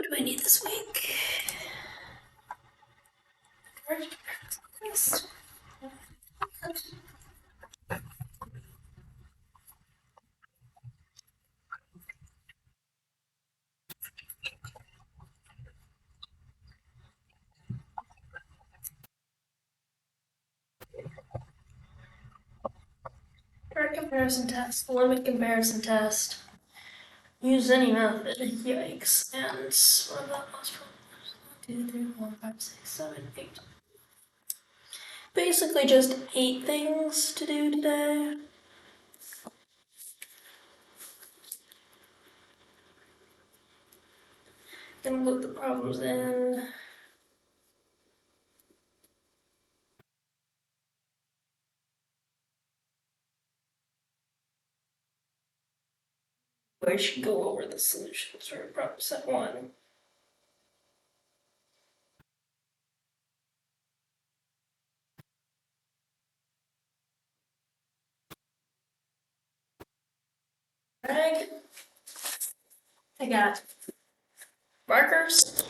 What do I need this week? Direct comparison test, limit comparison test. Use any method. Yikes. And what about most problems? 2, 3, 4, 5, 6, 7, 8. Basically just 8 things to do today. Then look the problems in. I should go over the solutions for problem set 1. I got markers.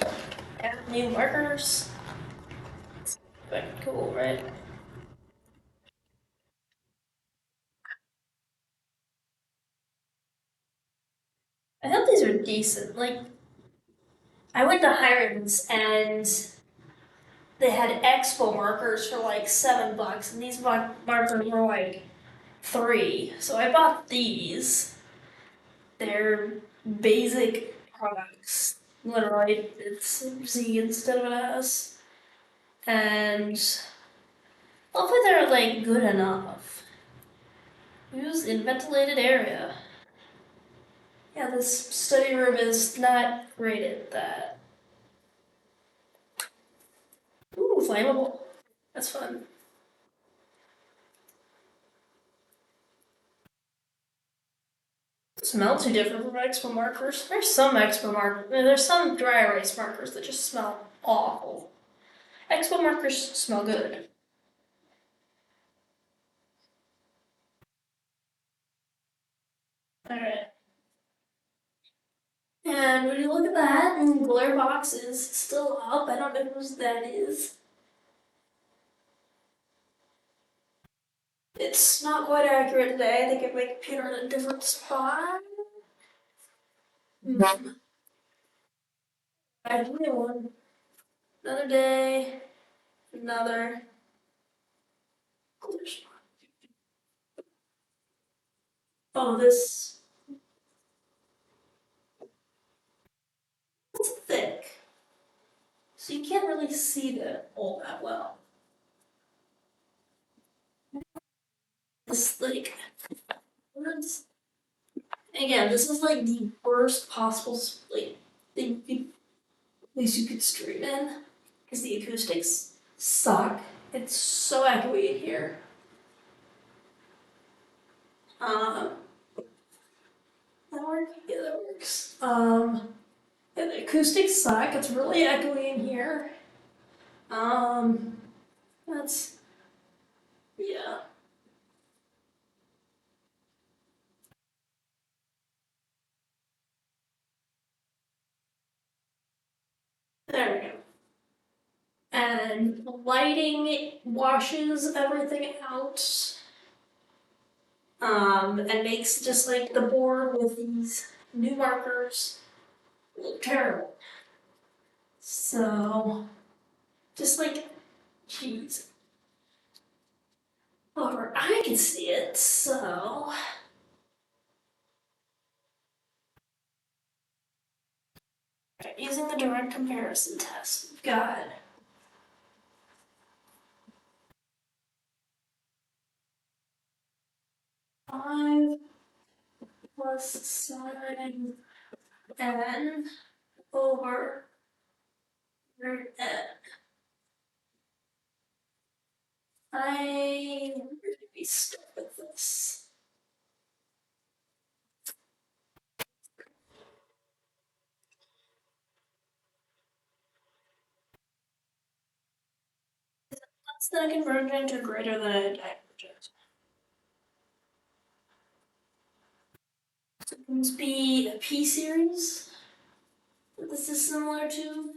Add new markers. But cool, right? I hope these are decent. Like, I went to Hiram's and they had expo markers for like $7, and these markers were like 3. So I bought these. They're basic products. Literally, it's Z instead of an S. And hopefully they're like good enough. Use in ventilated area. Yeah, this study room is not great at that. Ooh, flammable. That's fun. Smell too different from expo markers. There's some expo markers. There's some dry erase markers that just smell awful. Expo markers smell good. Alright. And when you look at that, and glare box is still up. I don't know whose that is. It's not quite accurate today. I think I have my computer in a different spot. I have a new one. Another day. Another glare spot. Oh, this. It's thick. So you can't really see that all that well. This, like, again, this is like the worst possible like thing at least you could stream in because the acoustics suck. It's so echoey in here. Um, that work? Yeah, that works. Yeah, the acoustics suck. It's really echoey in here. That's yeah. There we go. And lighting washes everything out. And makes just like the board with these new markers look terrible. So, just like, jeez. However, I can see it, so. Right, using the direct comparison test, we've got 5 plus sine n over root n. Where did we start with this? Less than a convergent or greater than a divergent? So it must be a p-series. this is similar to?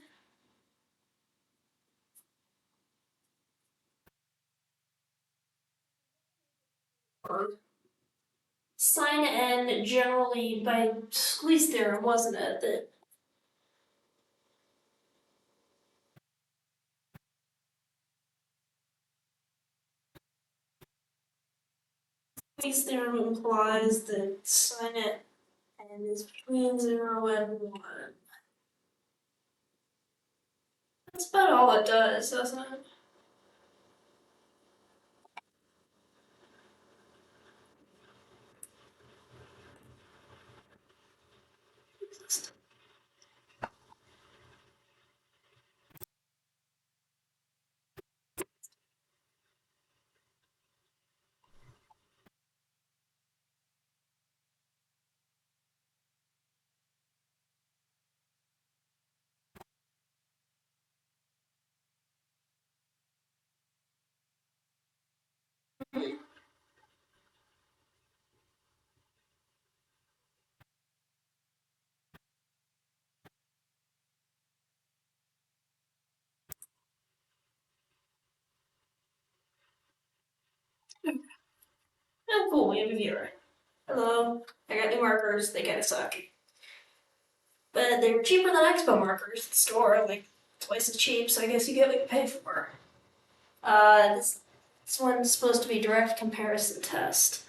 Sine n generally by squeeze theorem, wasn't it? That squeeze theorem implies that sine n is between 0 and 1. That's about all it does, doesn't it? Oh, cool, we have a viewer. Hello, I got new markers, they kinda suck. But they were cheaper than Expo markers at the store, like twice as cheap, so I guess you get what you pay for. This one's supposed to be direct comparison test.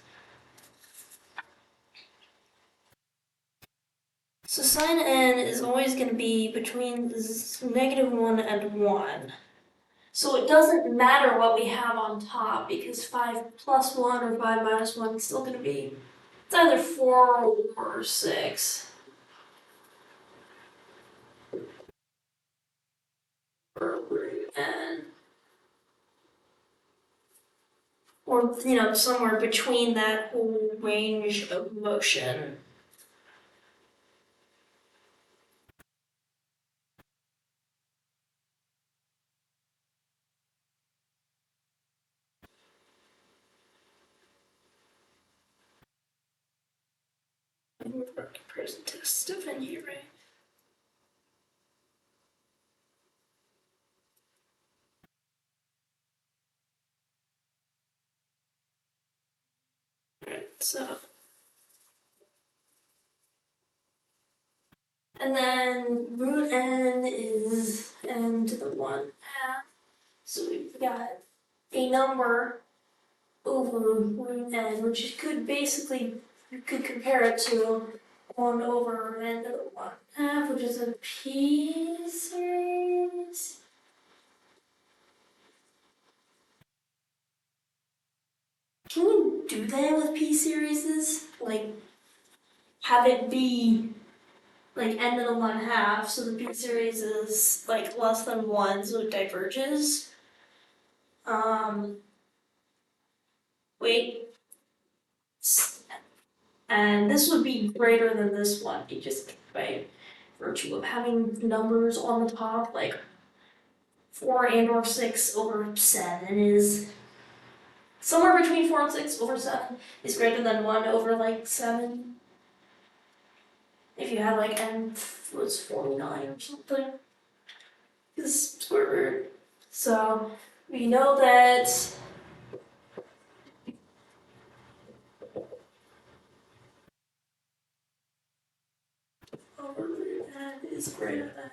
So sine n is always going to be between -1 and 1. So it doesn't matter what we have on top because 5 plus 1 or 5 minus 1 is still going to be, it's either 4 or 6. Or root n. Or, somewhere between that whole range of motion. Comparison test stuff in here, right? Alright, so. And then root n is n to the 1 half. So we've got a number over root n, which could basically, you could compare it to 1 over n to the 1 half, which is a p series. Can you do that with p series? Like, have it be like n to the 1 half, so the p series is like less than 1, so it diverges. Wait, and this would be greater than this one, just by virtue of having numbers on the top, like 4 and or 6 over 7 is somewhere between 4 and 6 over 7 is greater than 1 over like 7. If you had like n was 49 or something, is square root. So we know that over root n is greater than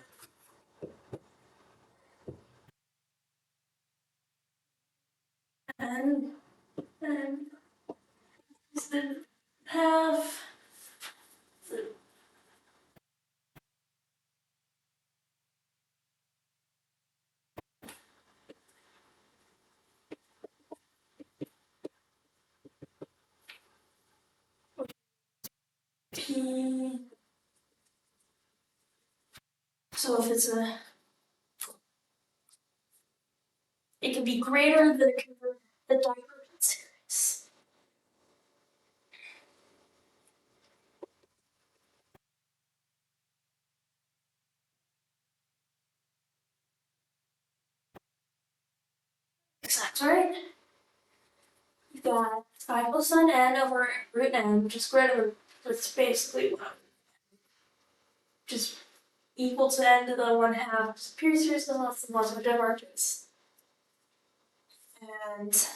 n, and is the half the p. So if it's it can be greater than the divergence series. Exact, right? You've got 5 plus sine n over root n, which is greater than, that's basically what, just equal to n to the 1/2 superior series and less than lots of divergence. And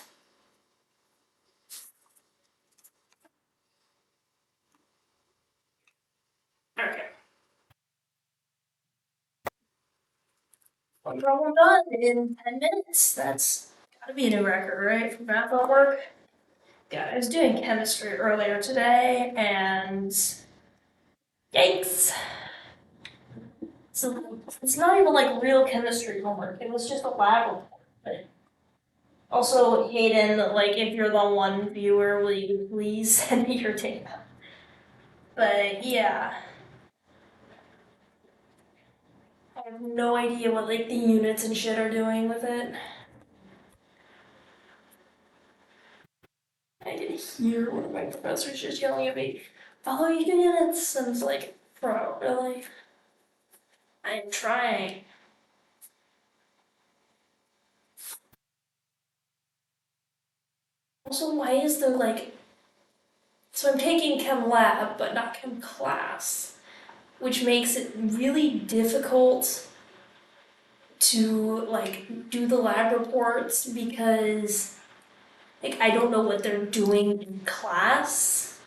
okay. One problem done in 10 minutes. That's gotta be a new record, right? For math homework. Yeah, I was doing chemistry earlier today, and yikes. So it's not even like real chemistry homework. It was just a lab report. But also, Hayden, like if you're the one viewer, will you please send me your data? But yeah, I have no idea what like the units and shit are doing with it. I did hear one of my professors just yelling at me, "Follow your units," and it's like, bro, really? I'm trying. Also, why is there like, so I'm taking chem lab, but not chem class, which makes it really difficult to like do the lab reports because like I don't know what they're doing in class,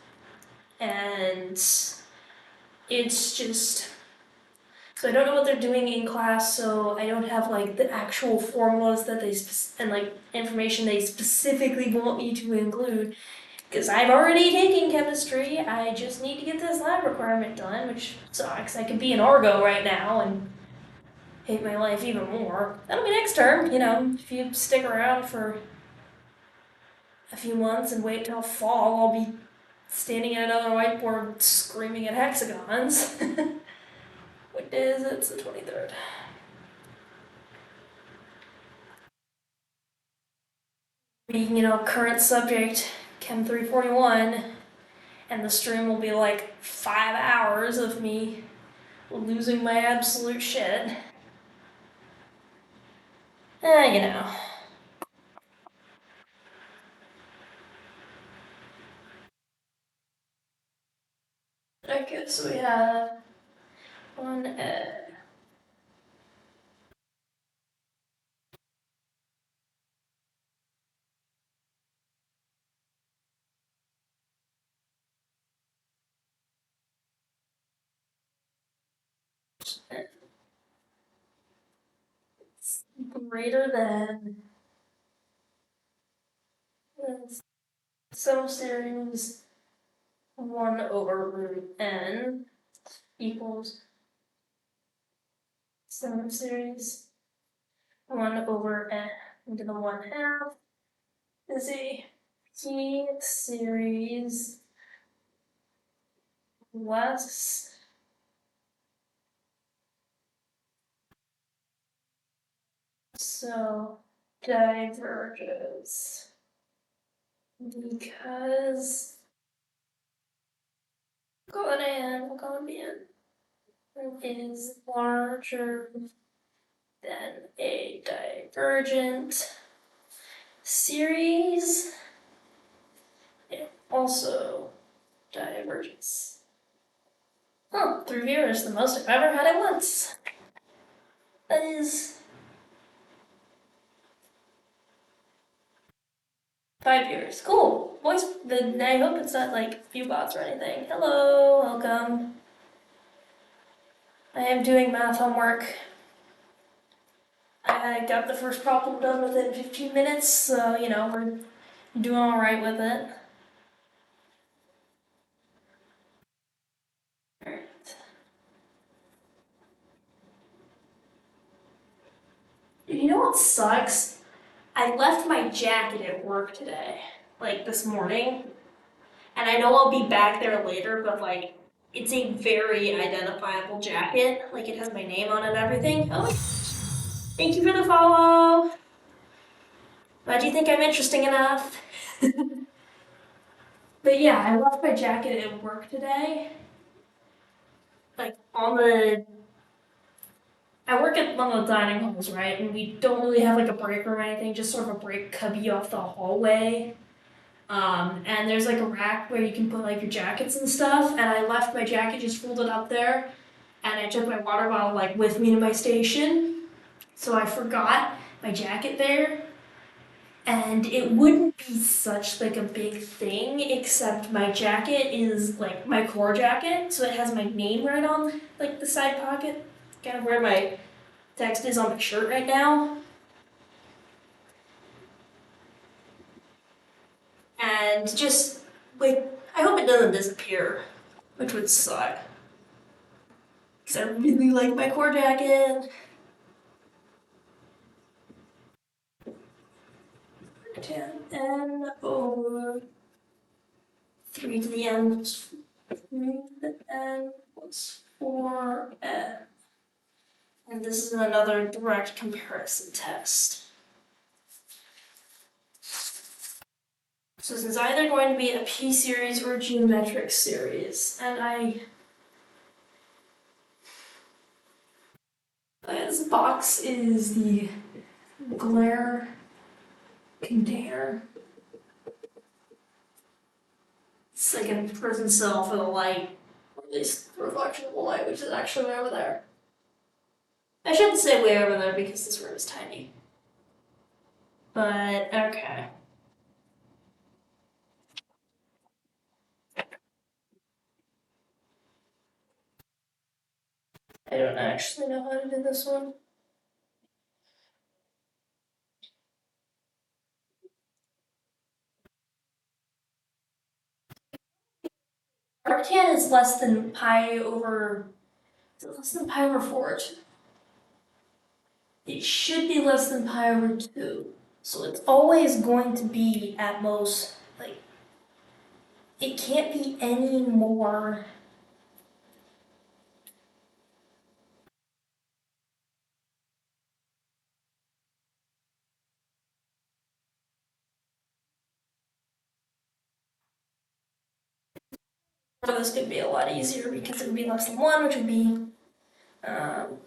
and it's just, so I don't know what they're doing in class, so I don't have like the actual formulas that they and like information they specifically want me to include. Because I've already taken chemistry, I just need to get this lab requirement done, which sucks. I could be an Argo right now and hate my life even more. That'll be next term, you know, if you stick around for a few months and wait till fall, I'll be standing at another whiteboard screaming at hexagons. What day is it? It's the 23rd. Being, you know, current subject, Chem 341, and the stream will be like 5 hours of me losing my absolute shit. You know. Okay, so we have one greater than some series 1 over root n equals some series 1 over n into the 1/2 is a p series less so diverges because we'll call it n, we'll call it bn, is larger than a divergent series. Also divergence. Oh, 3 viewers, the most I've ever had at once. That is 5 viewers. Cool. Voice. I hope it's not like few bots or anything. Hello, welcome. I am doing math homework. I got the first problem done within 15 minutes, so you know we're doing all right with it. All right. You know what sucks? I left my jacket at work today, like this morning, and I know I'll be back there later, but like, it's a very identifiable jacket. Like, it has my name on it and everything. Oh, thank you for the follow. Glad you think I'm interesting enough. But yeah, I left my jacket at work today. Like, on the. I work at one of the dining halls, right? And we don't really have like a break room or anything, just sort of a break cubby off the hallway. And there's like a rack where you can put like your jackets and stuff, and I left my jacket just folded up there. and I took my water bottle like with me to my station, so I forgot my jacket there. And it wouldn't be such like a big thing, except my jacket is like my core jacket, so it has my name right on like the side pocket, kind of where my text is on my shirt right now. And just like, I hope it doesn't disappear, which would suck. Because I really like my core jacket. N over 3 to the n plus 3 to the n plus 4n. And this is another direct comparison test. So this is either going to be a p-series or a geometric series, and this box is the glare container. It's like a prison cell for the light, or at least the reflection of the light, which is actually way over there. I shouldn't say way over there because this room is tiny. But, okay. I don't actually know how to do this one. Arctan is less than pi over, is it less than pi over 4? It should be less than pi over 2. So it's always going to be at most, like, it can't be any more. So this could be a lot easier because it would be less than 1, which would be, um,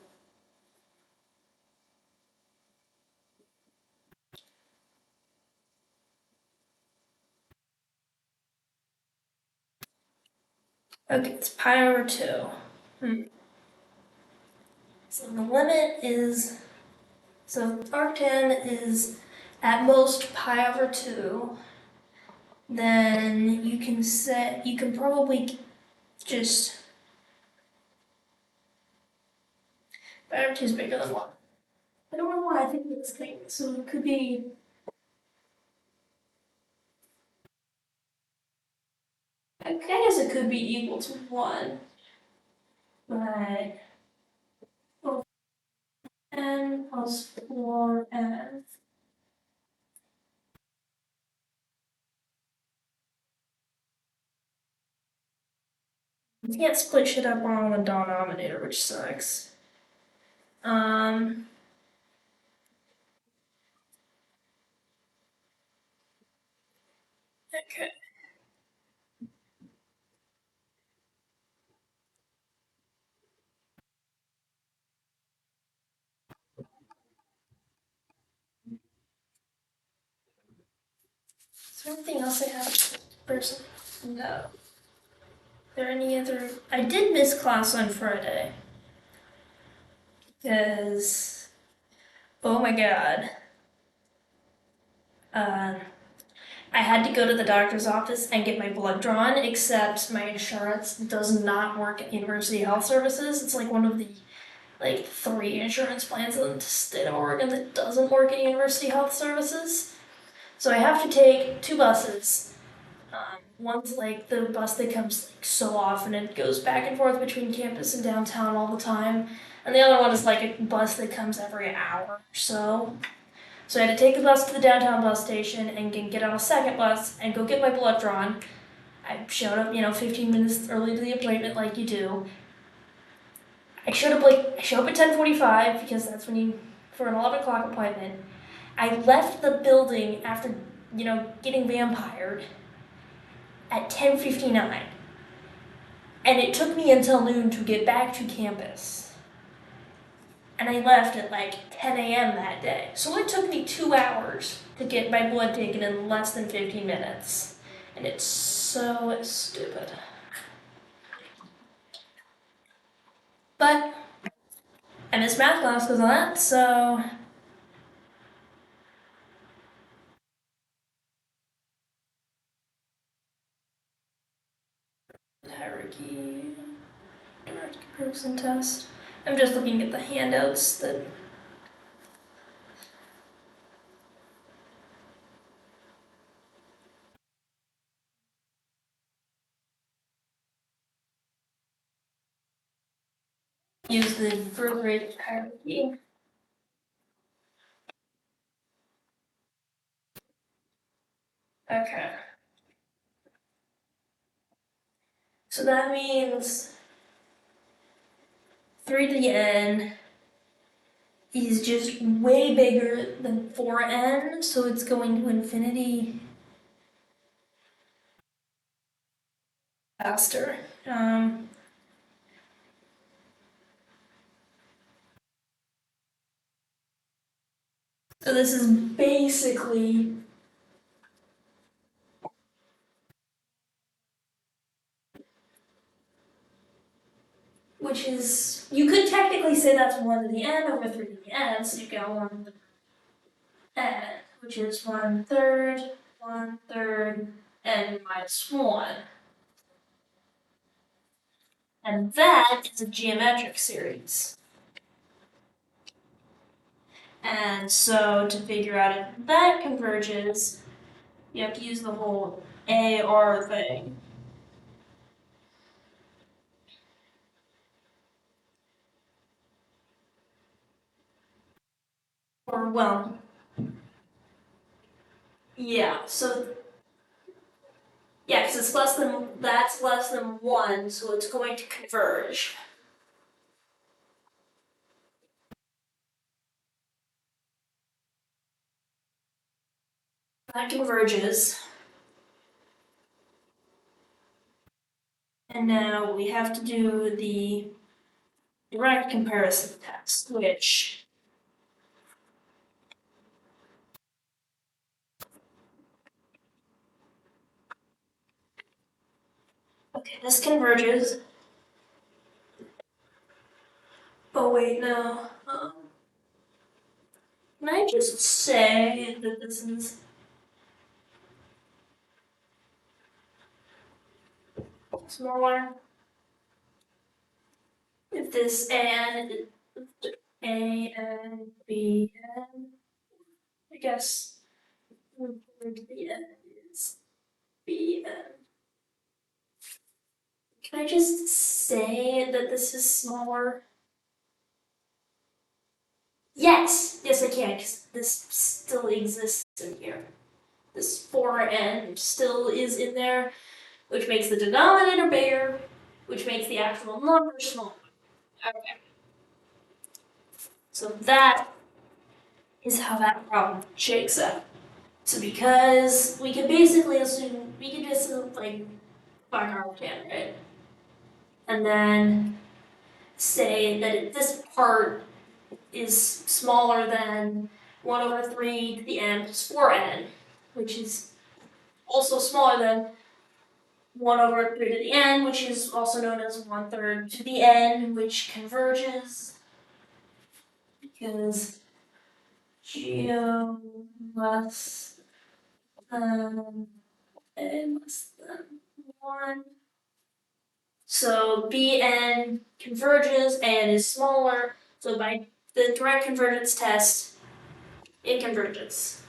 okay, it's pi over 2. So the limit is, so arctan is at most pi over 2. Then you can probably just, pi over 2 is bigger than 1. I don't know why I think it's thing, so it could be, I guess it could be equal to 1, but n plus 4n. You can't split shit up on the denominator, which sucks. Um, okay. Is there anything else I have to person? No. Are there any other? I did miss class on Friday. Because, oh my god. Um, I had to go to the doctor's office and get my blood drawn, except my insurance does not work at University Health Services. It's like one of the like 3 insurance plans in the state of Oregon that doesn't work at University Health Services. So I have to take 2 buses. One's like the bus that comes like so often and goes back and forth between campus and downtown all the time. And the other one is like a bus that comes every hour or so. So I had to take the bus to the downtown bus station and get on a second bus and go get my blood drawn. I showed up, 15 minutes early to the appointment like you do. I showed up at 10:45 because that's when you, for an 11 o'clock appointment. I left the building after, getting vampired at 10:59. And it took me until noon to get back to campus. And I left at like 10 a.m. that day. So it took me 2 hours to get my blood taken in less than 15 minutes. And it's so stupid. But I missed math class because of that, so hierarchy, direct comparison test. I'm just looking at the handouts that use the birth rate hierarchy. Okay. So that means 3 to the n is just way bigger than 4n, so it's going to infinity faster. So this is basically which is, you could technically say that's 1 to the n over 3 to the n, so you've got 1 to the n, which is 1/3, n minus 1. And that is a geometric series. And so to figure out if that converges, you have to use the whole AR thing. Or, well, yeah, so, yeah, because it's less than, that's less than 1, so it's going to converge. That converges. And now we have to do the direct comparison test, which, okay, this converges. Oh wait, no. Can I just say that this is smaller? If this and A and B and I guess the N is B and can I just say that this is smaller? Yes, I can, because this still exists in here. This 4n still is in there, which makes the denominator bigger, which makes the actual number smaller. Okay. So that is how that problem shakes out. So because we can basically assume, we can just like fuck our can, right? And then say that this part is smaller than 1/3 to the n plus 4n, which is also smaller than 1/3 to the n, which is also known as 1/3 to the n, which converges because geo less than a less than 1. So bn converges and is smaller. So by the direct convergence test, it converges.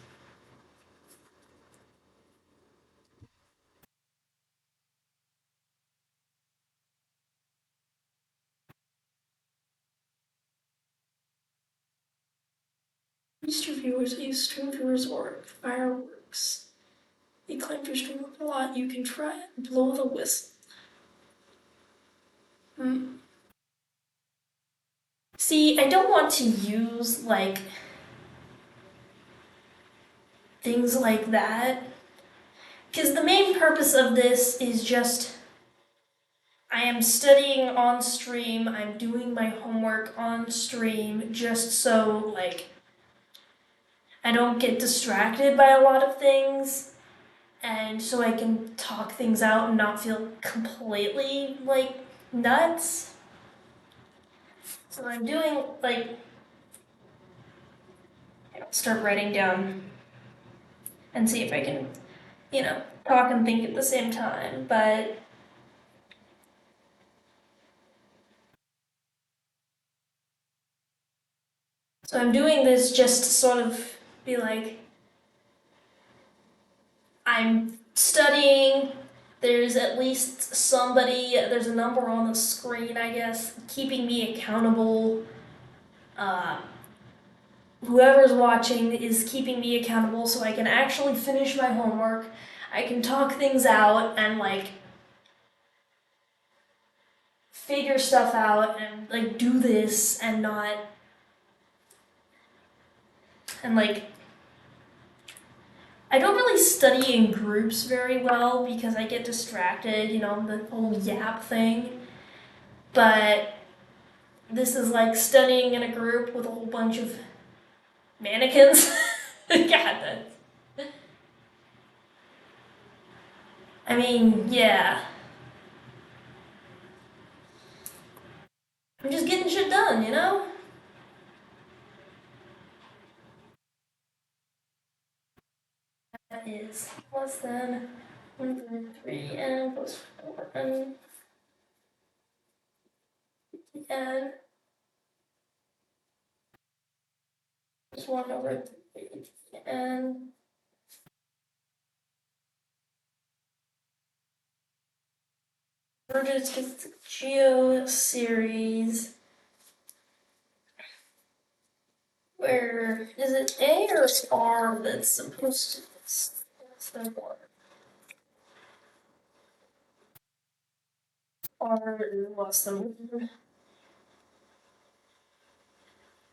Mr. Viewers use stream viewers or fireworks. They claim your stream a lot. You can try it. Blow the whistle. See, I don't want to use like things like that because the main purpose of this is just I am studying on stream, I'm doing my homework on stream just so like I don't get distracted by a lot of things and so I can talk things out and not feel completely like nuts. So I'm doing like, I'll start writing down and see if I can, talk and think at the same time. But so I'm doing this just to sort of be like, I'm studying. There's at least somebody, there's a number on the screen, I guess, keeping me accountable. Uh, Whoever's watching is keeping me accountable so I can actually finish my homework. I can talk things out and like figure stuff out and like do this and not and like I don't really study in groups very well because I get distracted, the whole yap thing. But this is like studying in a group with a whole bunch of mannequins. God, I mean, yeah. I'm just getting shit done. That is less than 1.3n plus 4n n is 1 over 3n. Converges to the geo series. Where is it A or R that's supposed to? That's the one. R is less than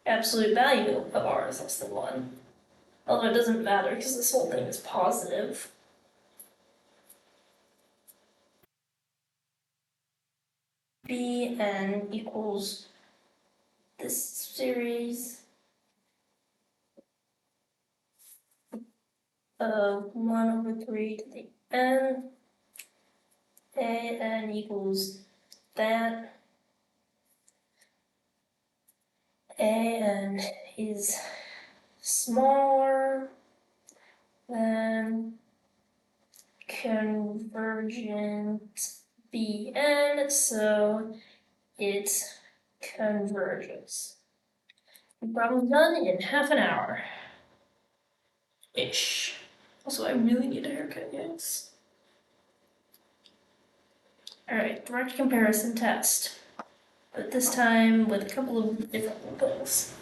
absolute value of R is less than 1. Although it doesn't matter because this whole thing is positive. Bn equals this series of 1 over 3 to the n. An equals that. An is smaller than convergent Bn, so it converges. Problem done in half an hour. Ish. Also, I really need a haircut, guys. Alright, direct comparison test. But this time with a couple of different things.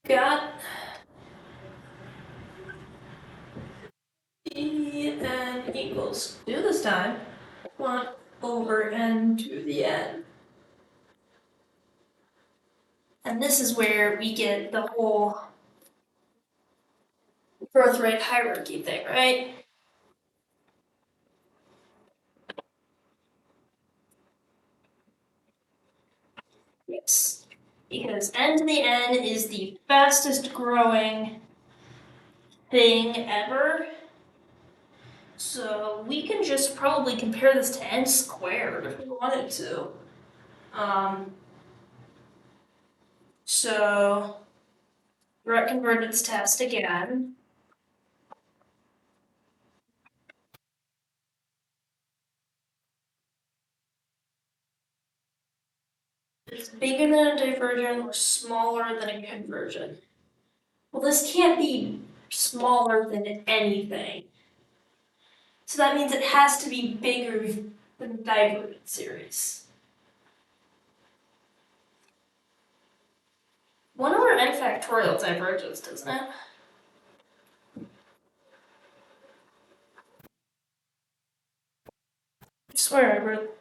Got n equals 2 this time. 1 over n to the n. And this is where we get the whole growth rate hierarchy thing, right? Yes. Because n to the n is the fastest growing thing ever. So we can just probably compare this to n squared if we wanted to. So direct convergence test again. It's bigger than a divergent or smaller than a convergent. Well, this can't be smaller than anything. So that means it has to be bigger than the divergent series. 1 over n factorial diverges, doesn't it? I swear I wrote.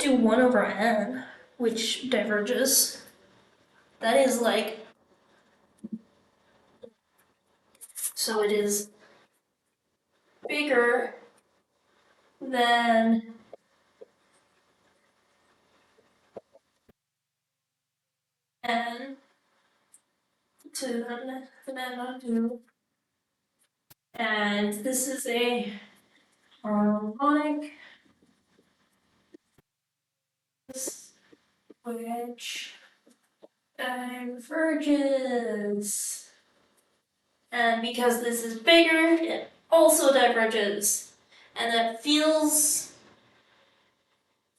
do 1 over n, which diverges. That is like, so it is bigger than n to the n 2. And this is a harmonic which diverges. And because this is bigger, it also diverges. And that feels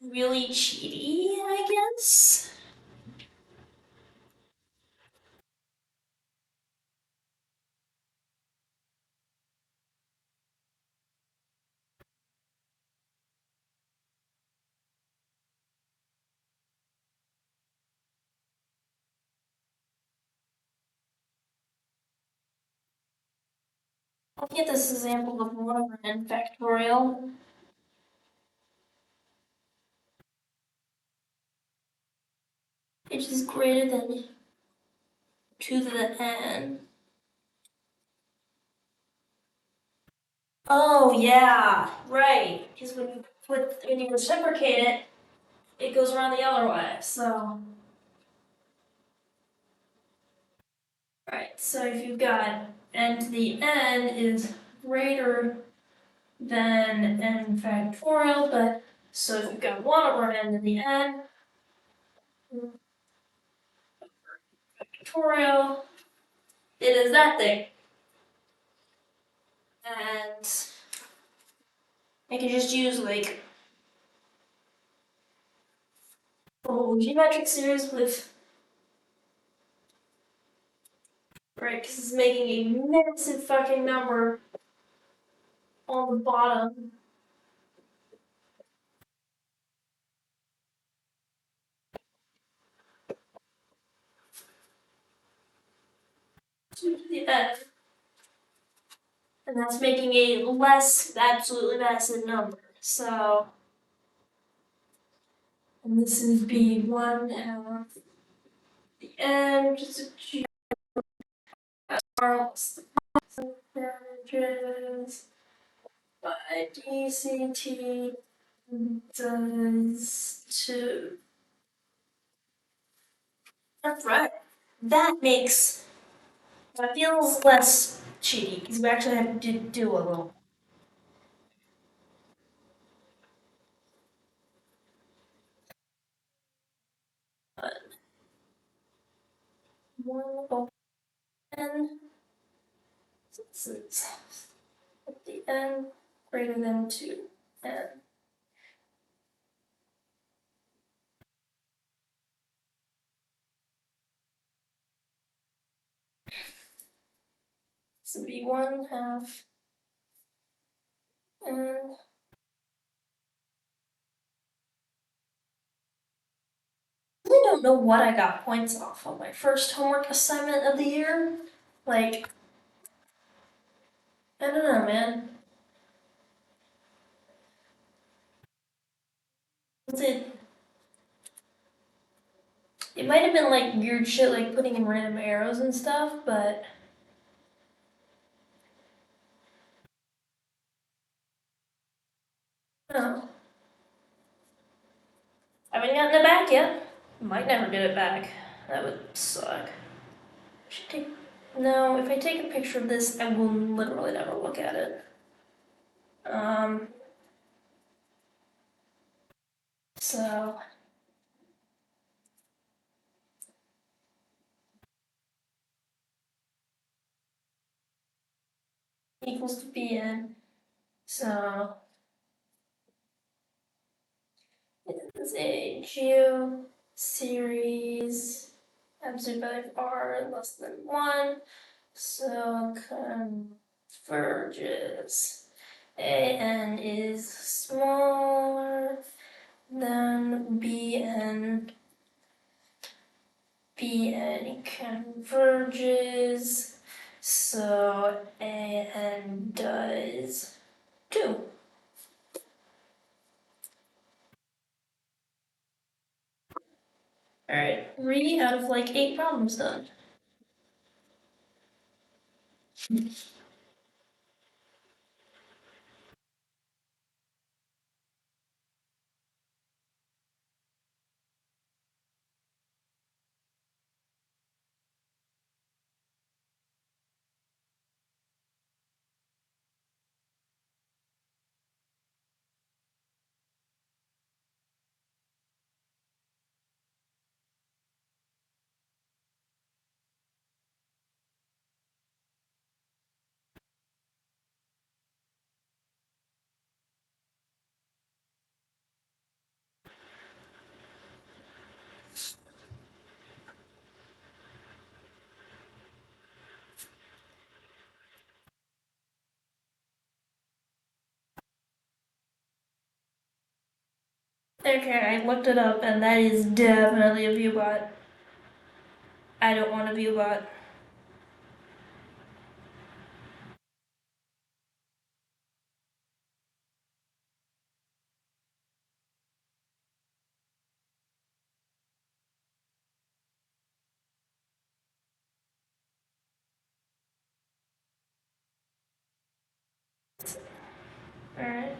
really cheaty, I guess. I'll get this example of 1 over n factorial, which is greater than 2 to the n. Oh yeah, right. Because when you reciprocate it, it goes around the other way. So, right. So if you've got n to the n is greater than n factorial, but so if you've got 1 over n to the n factorial, it is that thing. And I can just use like the whole geometric series with, right, because it's making a massive fucking number on the bottom. To the n. And that's making a less absolutely massive number. So, and this is b1 half the n, just a averages by dct does 2. That's right. That feels less cheaty because we actually have to do a little. But 1 over n, this is at the n greater than 2 n. So b1 half n. I really don't know what I got points off on my first homework assignment of the year. Like, I don't know, man. Was it might have been like weird shit like putting in random arrows and stuff, but no. I haven't gotten it back yet. Might never get it back. That would suck. Should take. No, if I take a picture of this, I will literally never look at it. So equals to bn. So it is a geo series absolute value of r less than 1. So converges. An is smaller than bn. Bn converges. So an does 2. Alright, 3 out of like 8 problems done. Okay, I looked it up and that is definitely a viewbot. I don't want a viewbot. Alright.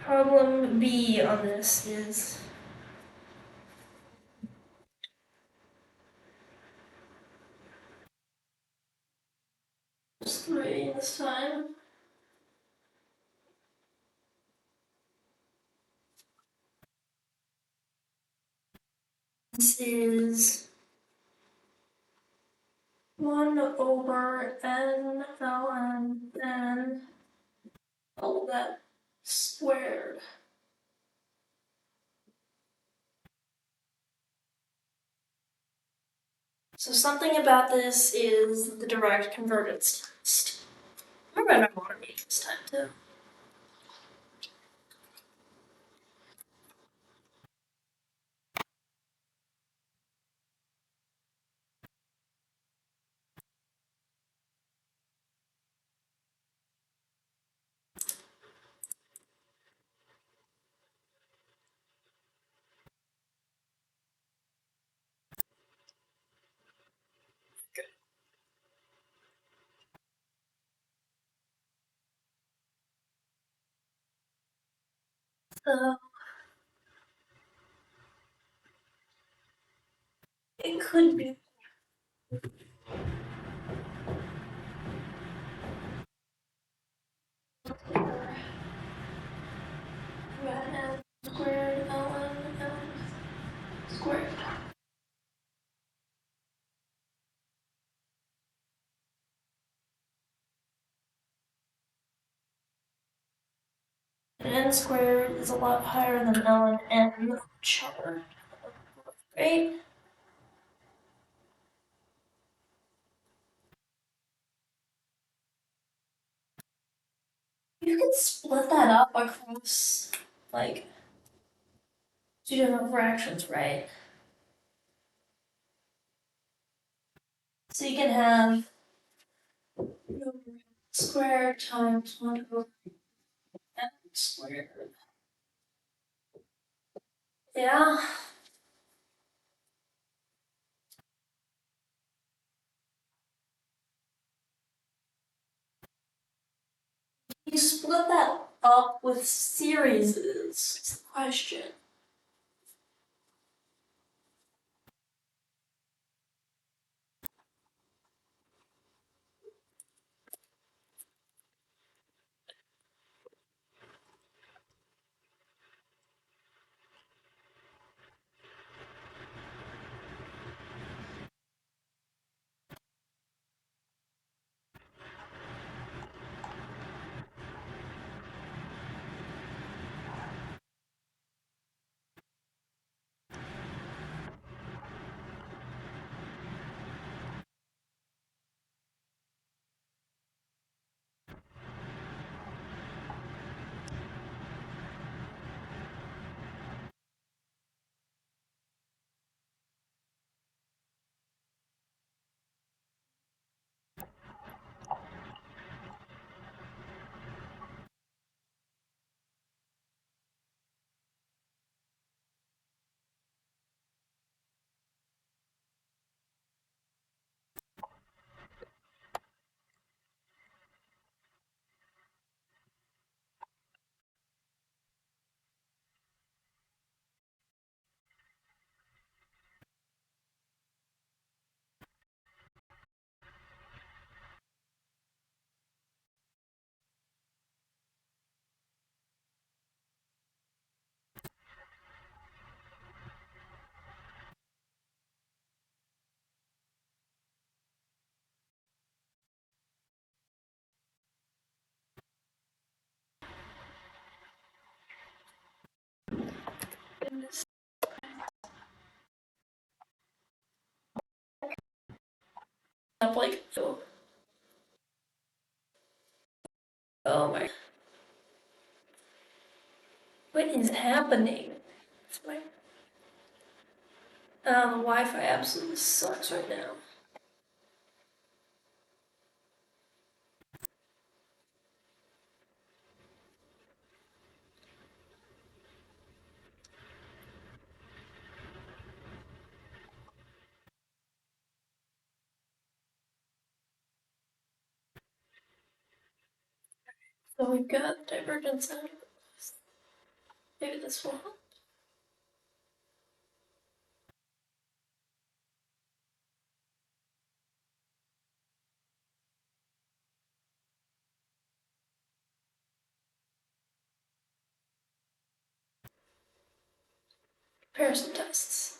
Problem B on this is just 3 this time. This is 1 over n ln n all of that squared. So something about this is the direct convergence test. I'm gonna run water meeting this time too. So it could be n squared ln n squared. N squared is a lot higher than ln n chart, right? You can split that up across like 2 different fractions, right? So you can have squared times 1 over n squared. Yeah. You split that up with series is the question. up like, oh my, what is happening? It's my, the Wi-Fi absolutely sucks right now. So we've got divergence out of this. Maybe this will help. Comparison tests.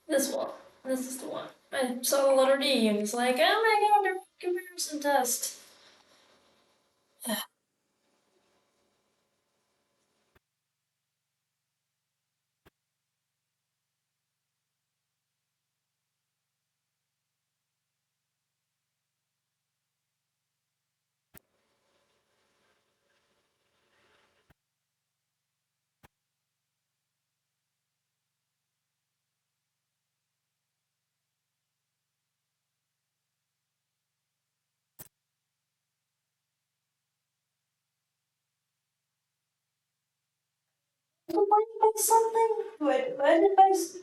This one. This is the one. I saw the letter D and was like, oh my god, they're comparison test. Divided by something? Wait, divided by something?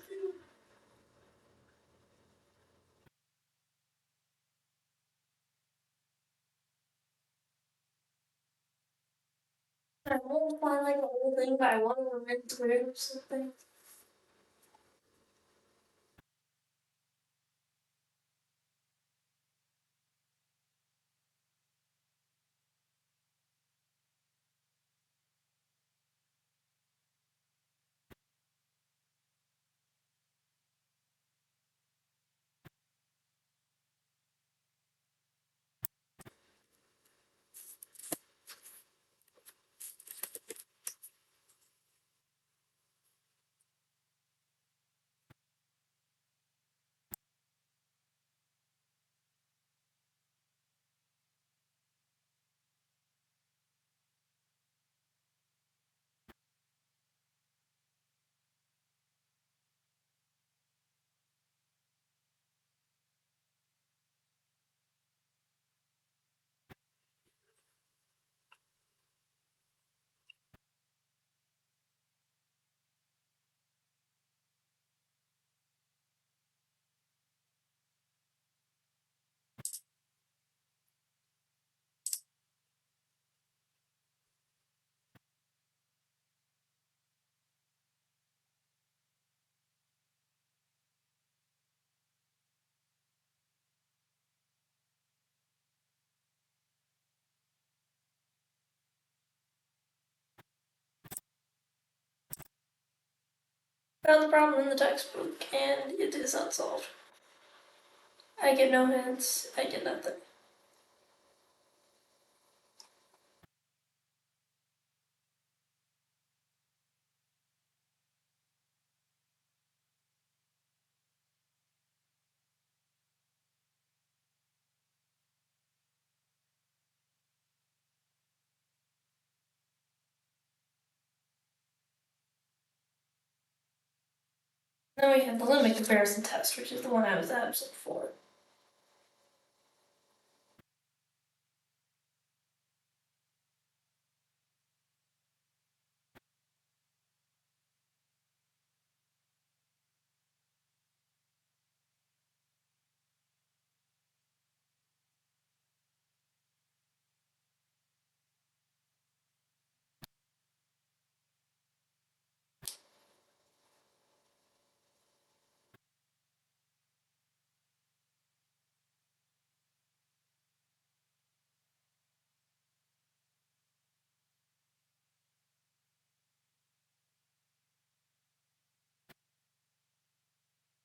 I won't find like the whole thing, but I want to remain squared or something. Found the problem in the textbook, and it is unsolved. I get no hints, I get nothing. Then we have the limit comparison test, which is the one I was absent for.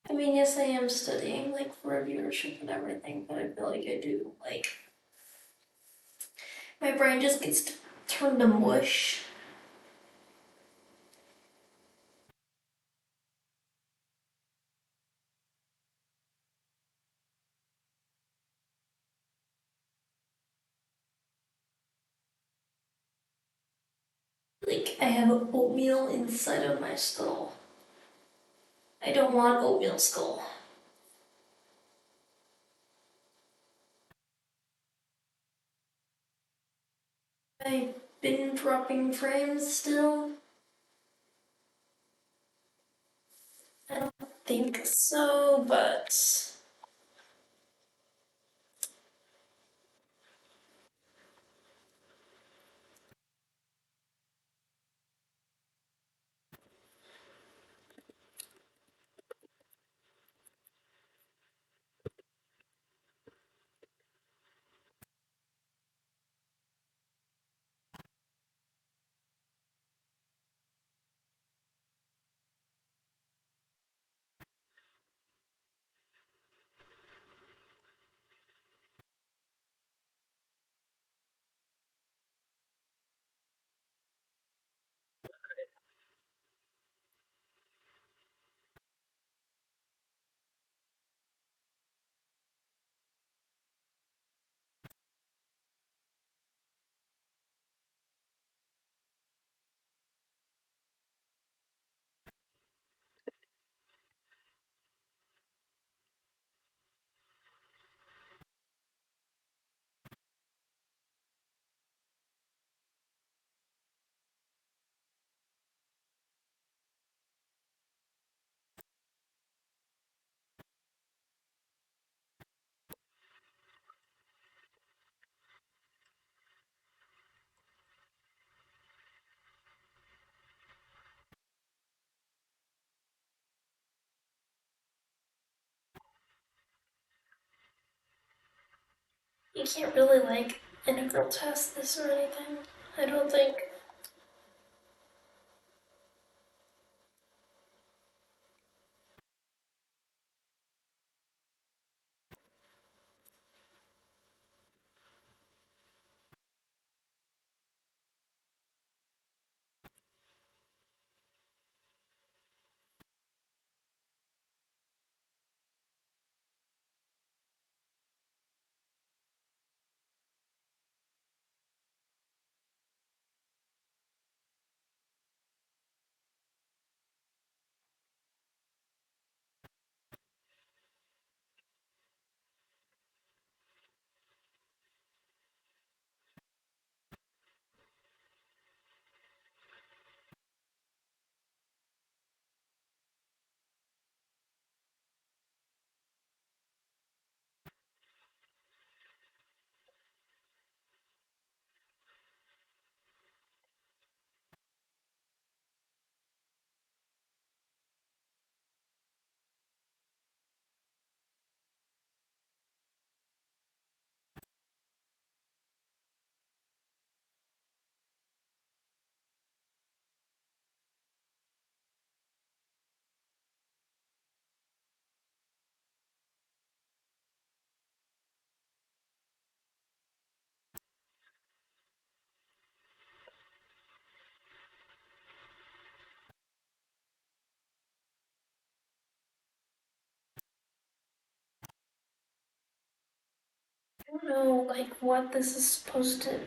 I mean, yes, I am studying, like, for viewership and everything, but I feel like I do, like, my brain just gets turned to mush. Like, I have oatmeal inside of my skull. I don't want oatmeal skull. I've been dropping frames still. I don't think so, but you can't really like integral test this or anything. I don't think. I don't know, like, what this is supposed to.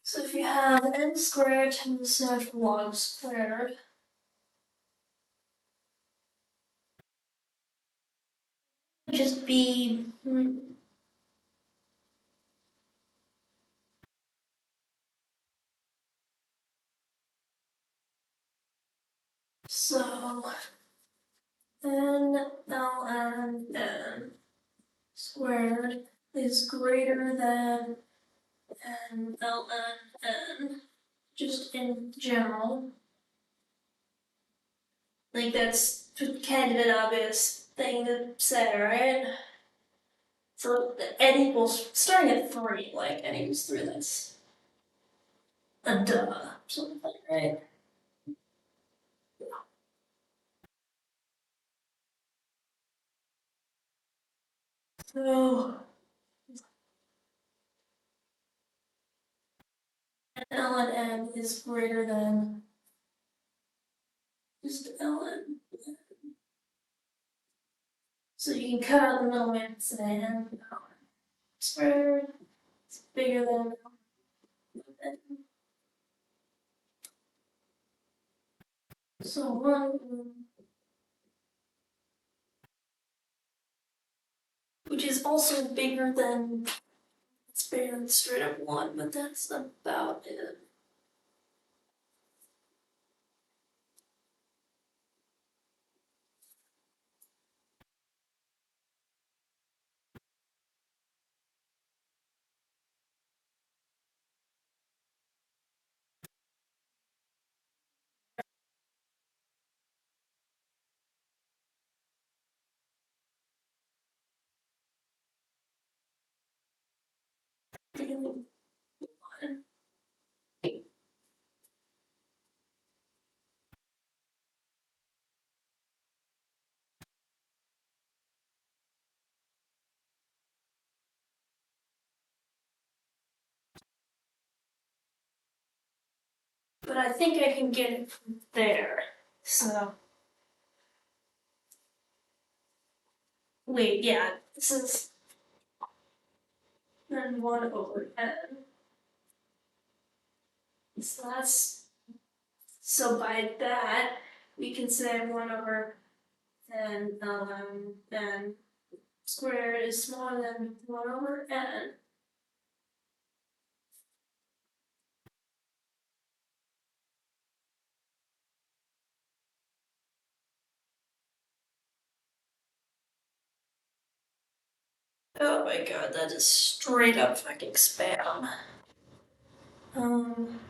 So if you have n squared times log squared, just be so n ln n squared is greater than n ln n, just in general. Like that's kind of an obvious thing to say, right? So n equals starting at 3, like n equals 3, that's a duh, something, right? So ln n is greater than just ln. So you can cut out the middle and say n squared is bigger than n. So 1, which is also bigger than, it's bigger than straight up 1, but that's about it. But I think I can get it from there. So, wait, yeah, this is then 1 over n. So that's, so by that, we can say 1 over n n squared is smaller than 1 over n. Oh my god, that is straight up fucking spam. Um,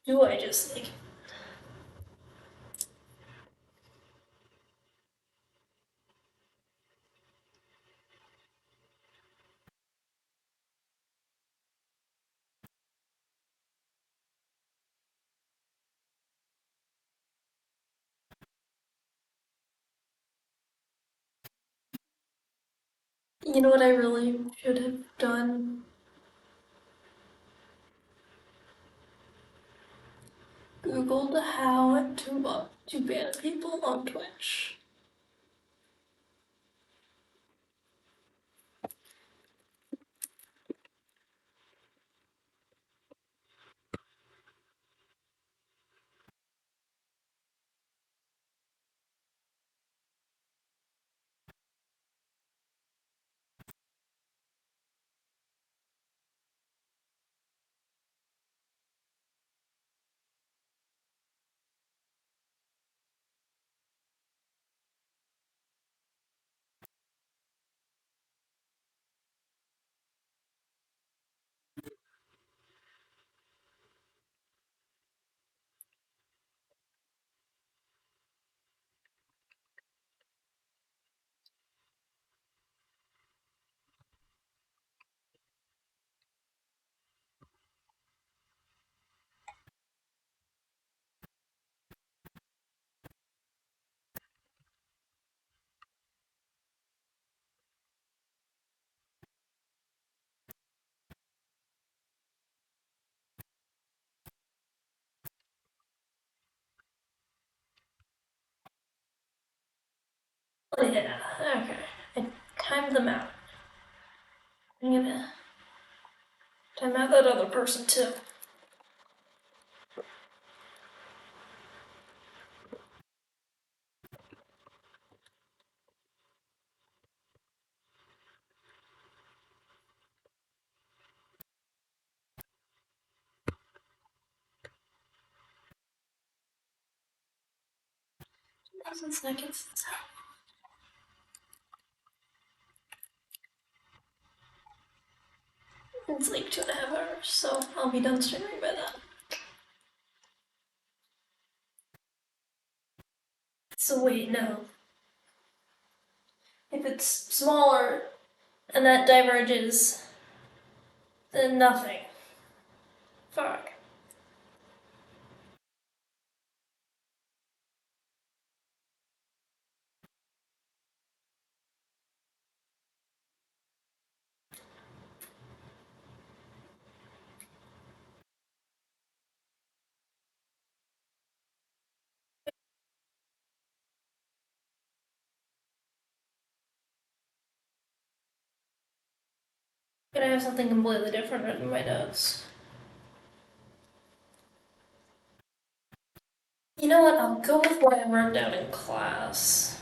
do I just like, you know what I really should have done? Googled how to ban people on Twitch. Oh, yeah, okay. I timed them out. I'm gonna time out that other person too. Seconds. It's like 2.5 hours, so I'll be done streaming by then. So wait, no. If it's smaller and that diverges, then nothing. Fuck. I'm gonna have something completely different written in my notes. You know what? I'll go with what I wrote down in class.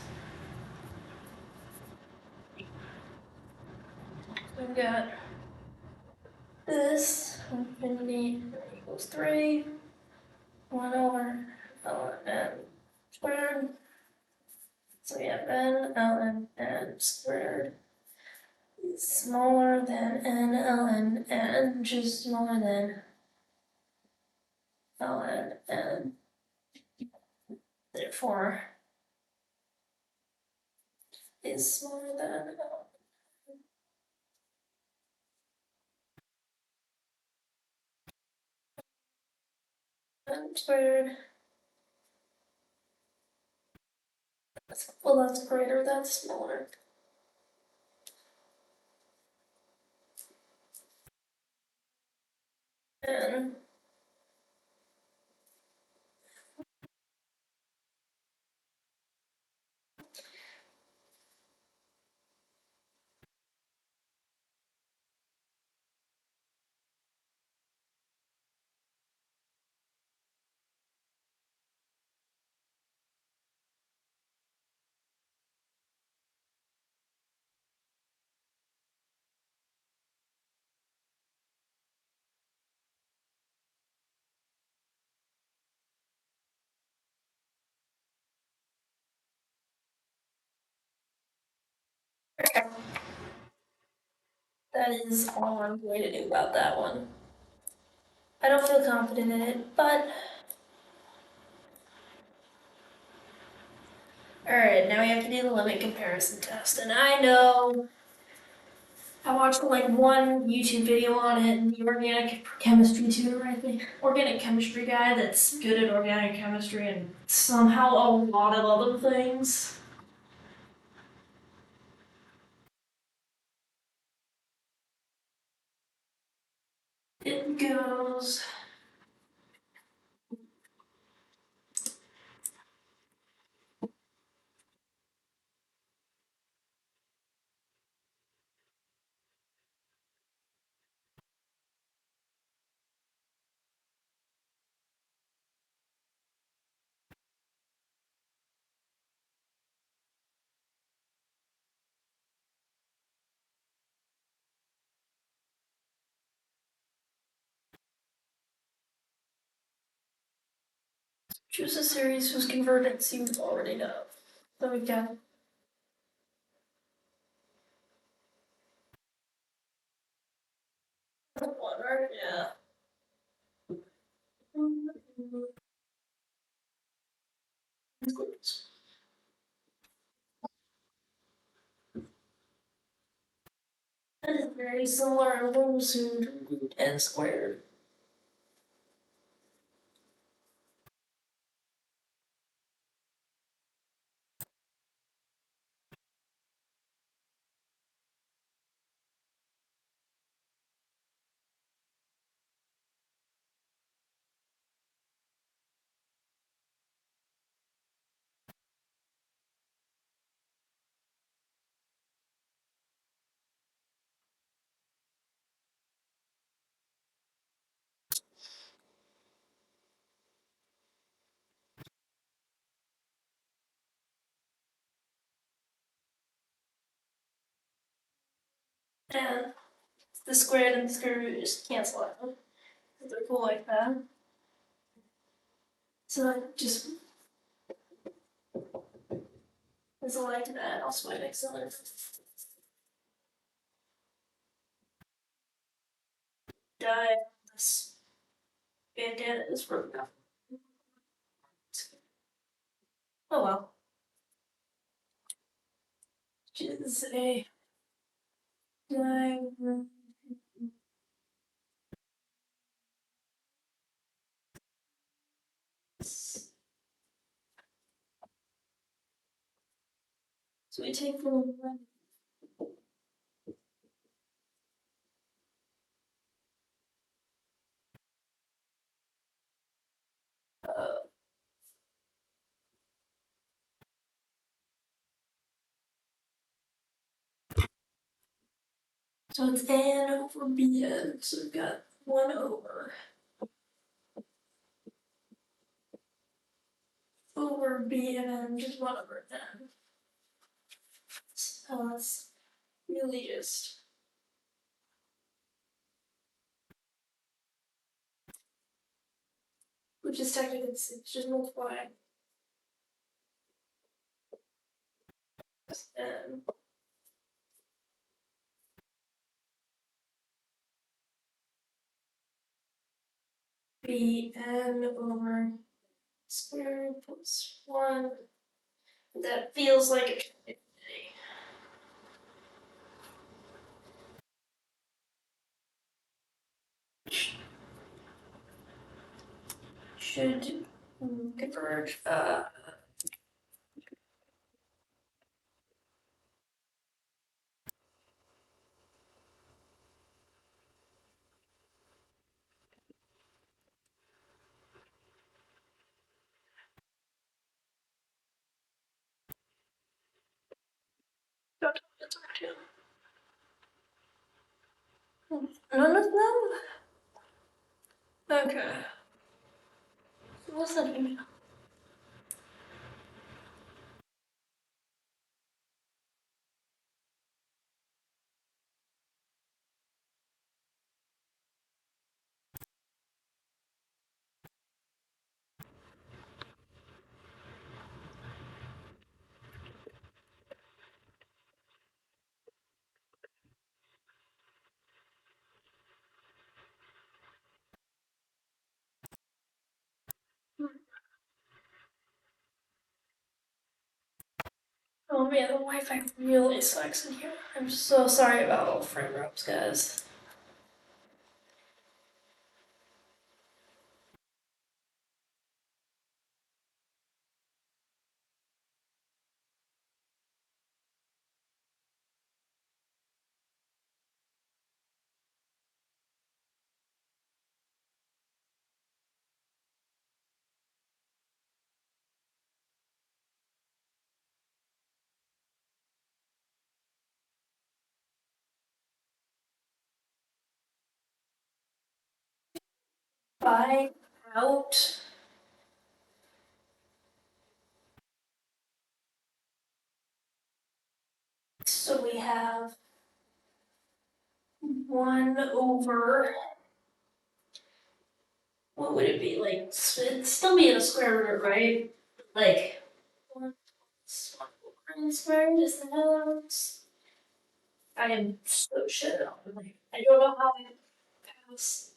We've got this infinity equals 3, 1 over ln squared. So we have n ln n squared is smaller than n ln n, which is smaller than ln n. Therefore, is smaller than n squared. Well, that's greater, that's smaller. And that is all I'm going to do about that one. I don't feel confident in it, but alright, now we have to do the limit comparison test. And I know I watched like one YouTube video on it, and the organic chemistry tutor, I think, organic chemistry guy that's good at organic chemistry and somehow a lot of other things. It goes. Choose a series whose convergence you already know. So we got one, right? Yeah. That is very similar and will soon root n squared. And the squared and the square root just cancel out. They're cool like that. So I just as a like that, also my next other die. This bandana is broken up. Oh well. Which is a diagram. So we take the one. So it's n over bn. So we've got 1 over bn, just 1 over n. So it's really just which is technically it's just multiplying n. Bn over square root plus 1. That feels like it should converge. Don't tell me it's R2. None of them? Okay. What's that mean? Oh man, the Wi-Fi really sucks in here. I'm so sorry about all the frame drops, guys. Buy out. So we have 1 over. What would it be? Like, it'd still be in a square root, right? Like, 1 plus 1 over n squared is that? I am so shit on. Like, I don't know how I pass.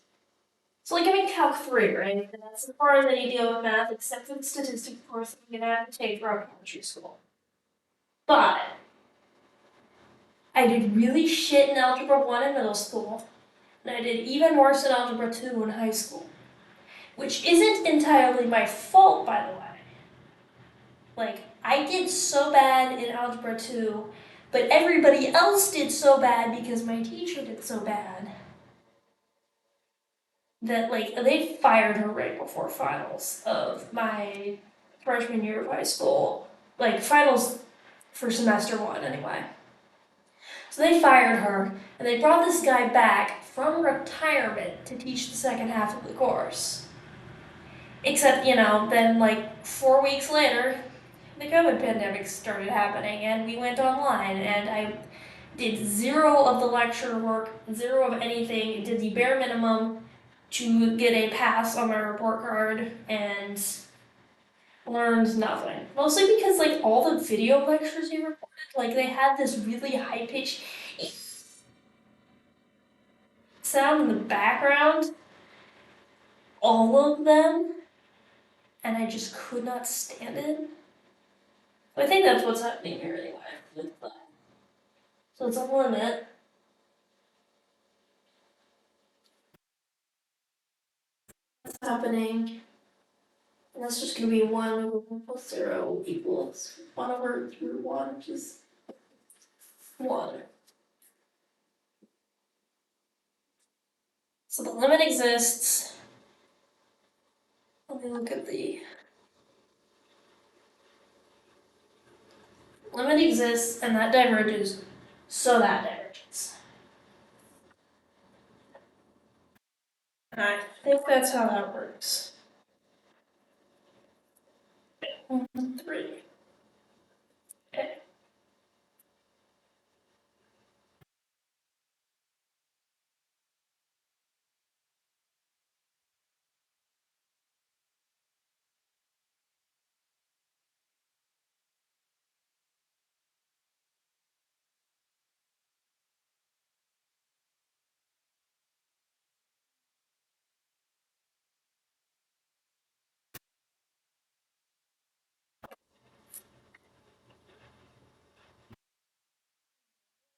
So, like, I'm in Calc 3, right? And that's as far as any deal with math, except for the statistics course I'm gonna have to take throughout elementary school. But I did really shit in Algebra 1 in middle school, and I did even worse in Algebra 2 in high school. Which isn't entirely my fault, by the way. Like, I did so bad in Algebra 2, but everybody else did so bad because my teacher did so bad that, like, they fired her right before finals of my freshman year of high school. Like, finals for semester 1, anyway. So they fired her, and they brought this guy back from retirement to teach the second half of the course. Except, then like 4 weeks later, the COVID pandemic started happening and we went online and I did zero of the lecture work, zero of anything, did the bare minimum to get a pass on my report card, and learned nothing. Mostly because like all the video lectures you recorded, like they had this really high pitched sound in the background, all of them, and I just could not stand it. I think that's what's happening here anyway with that. So it's a limit. What's happening? And that's just gonna be 1 over 1 plus 0 equals 1 over through 1, which is 1. So the limit exists. Let me look at the limit exists, and that diverges, so that diverges. And I think that's how that works. 1, 3. Okay.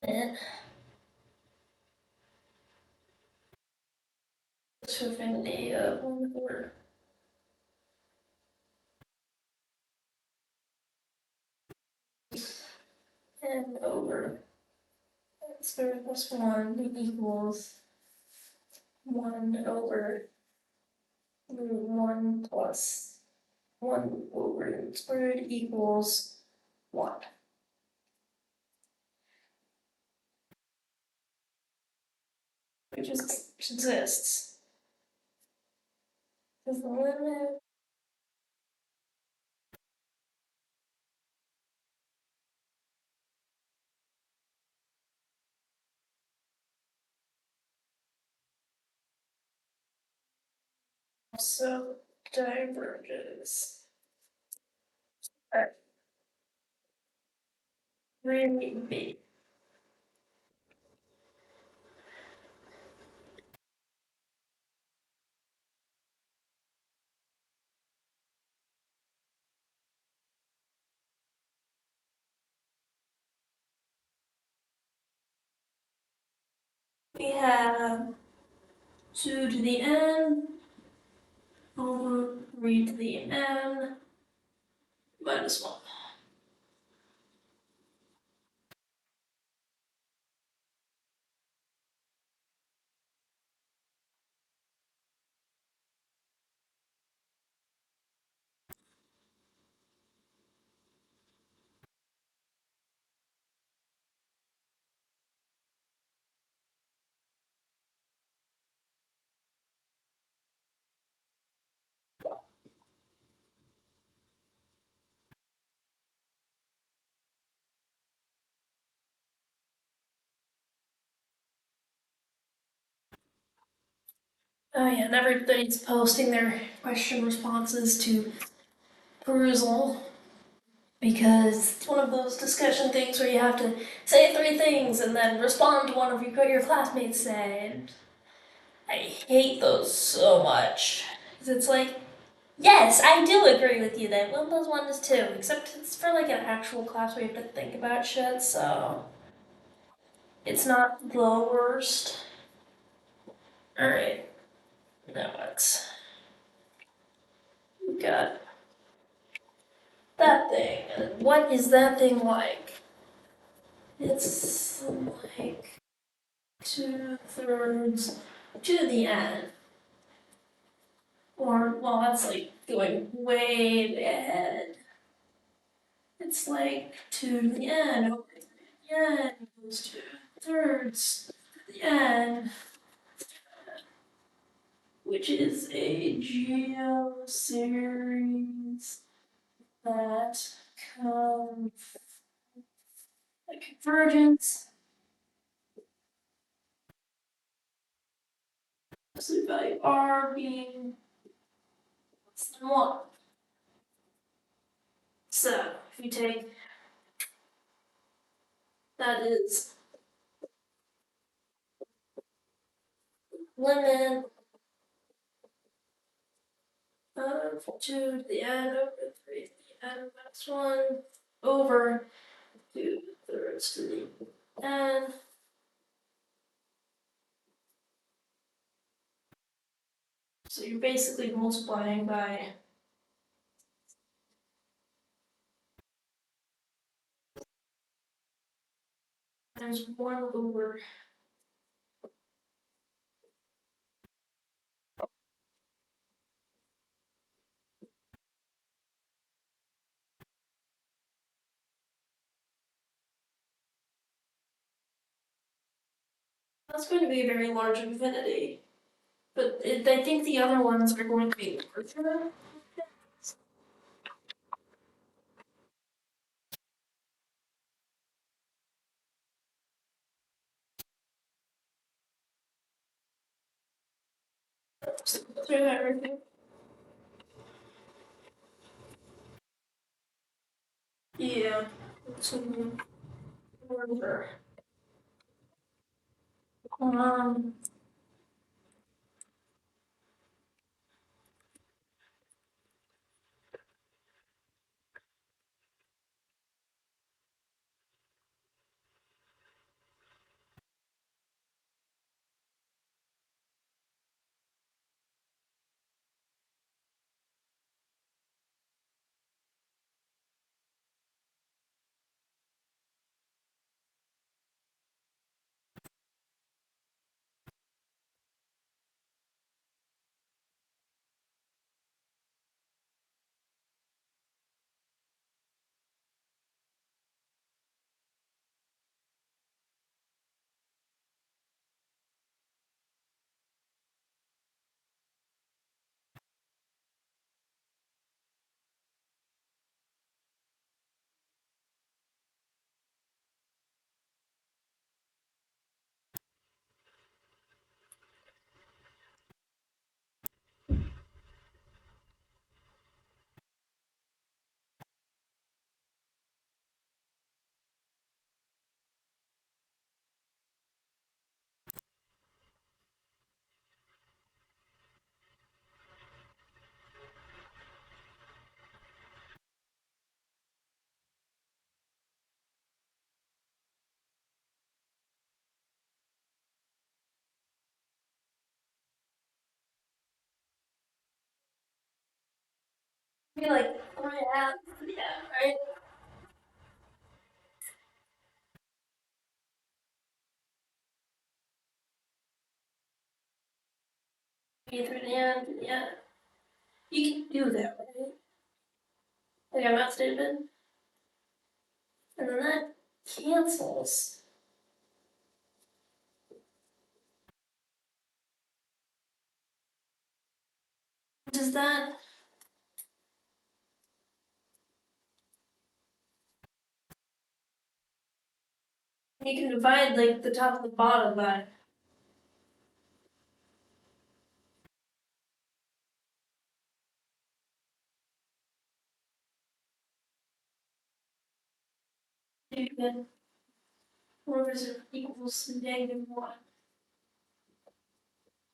And to infinity of 1 over n over square plus 1 equals 1 over root 1 plus 1 over n squared equals 1. Which exists. Is the limit also diverges? Alright, really big. We have 2 to the n over 3 to the n minus 1. Oh yeah, and everybody's posting their question responses to perusal because it's one of those discussion things where you have to say 3 things and then respond to one of your classmates say. And I hate those so much. Because it's like, yes, I do agree with you that 1 plus 1 is 2, except it's for like an actual class where you have to think about shit, so it's not the worst. Alright, now it's, we got that thing. And what is that thing like? It's like 2/3 to the n. Or, well, that's like going way ahead. It's like 2 to the n over the n equals 2/3 to the n, which is a geoseries that like convergence absolute value R being less than 1. So if you take that is limit of 2 to the n over 3 to the n minus 1 over 2 thirds to the n. So you're basically multiplying by times 1 over. That's going to be a very large infinity. But I think the other ones are going to be larger. Through everything. Yeah. So, larger. Um, be like 3.5. Yeah, right? Be through the end. Yeah. You can do that, right? Like I'm not stupid. And then that cancels. Does that. You can divide like the top and the bottom by. You can. Or is it equals -1?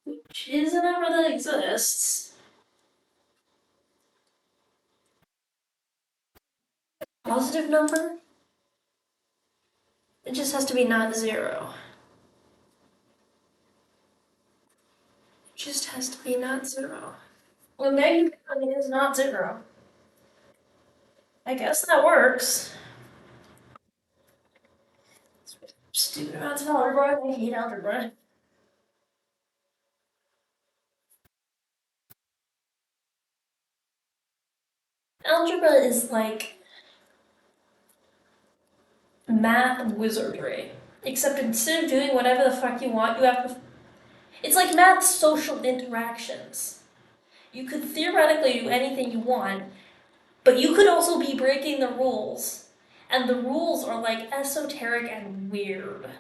Which is a number that exists. Positive number? It just has to be not 0. It just has to be not 0. Well, negative 20 is not 0. I guess that works. Stupid amounts of algebra. I hate algebra. Algebra is like math wizardry. Except instead of doing whatever the fuck you want, you have to. It's like math social interactions. You could theoretically do anything you want, but you could also be breaking the rules. And the rules are like esoteric and weird.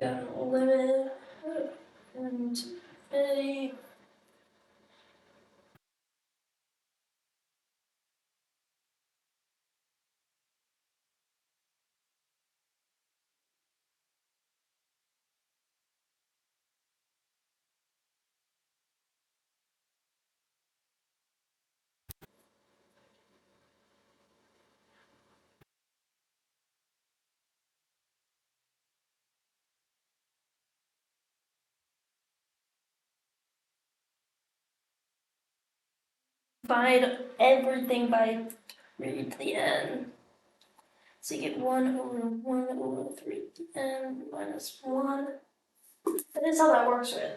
Got a limit and infinity. Divide everything by 3 to the n. So you get 1 over 3 to the n minus 1. That is how that works, right?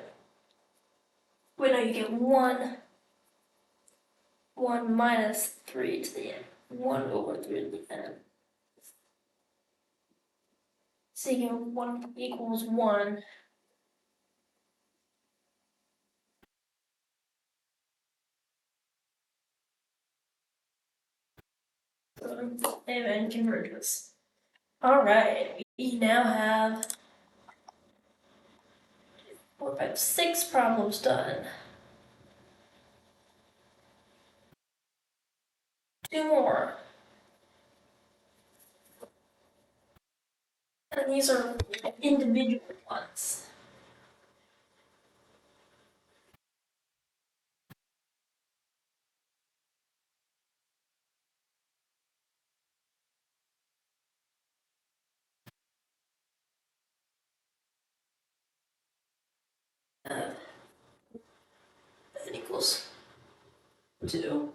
Wait, no, you get 1 minus 3 to the n. 1 over 3 to the n. So you get 1 equals 1. And converges. Alright, we now have 4, 5, 6 problems done. 2 more. And these are individual ones. N equals 2.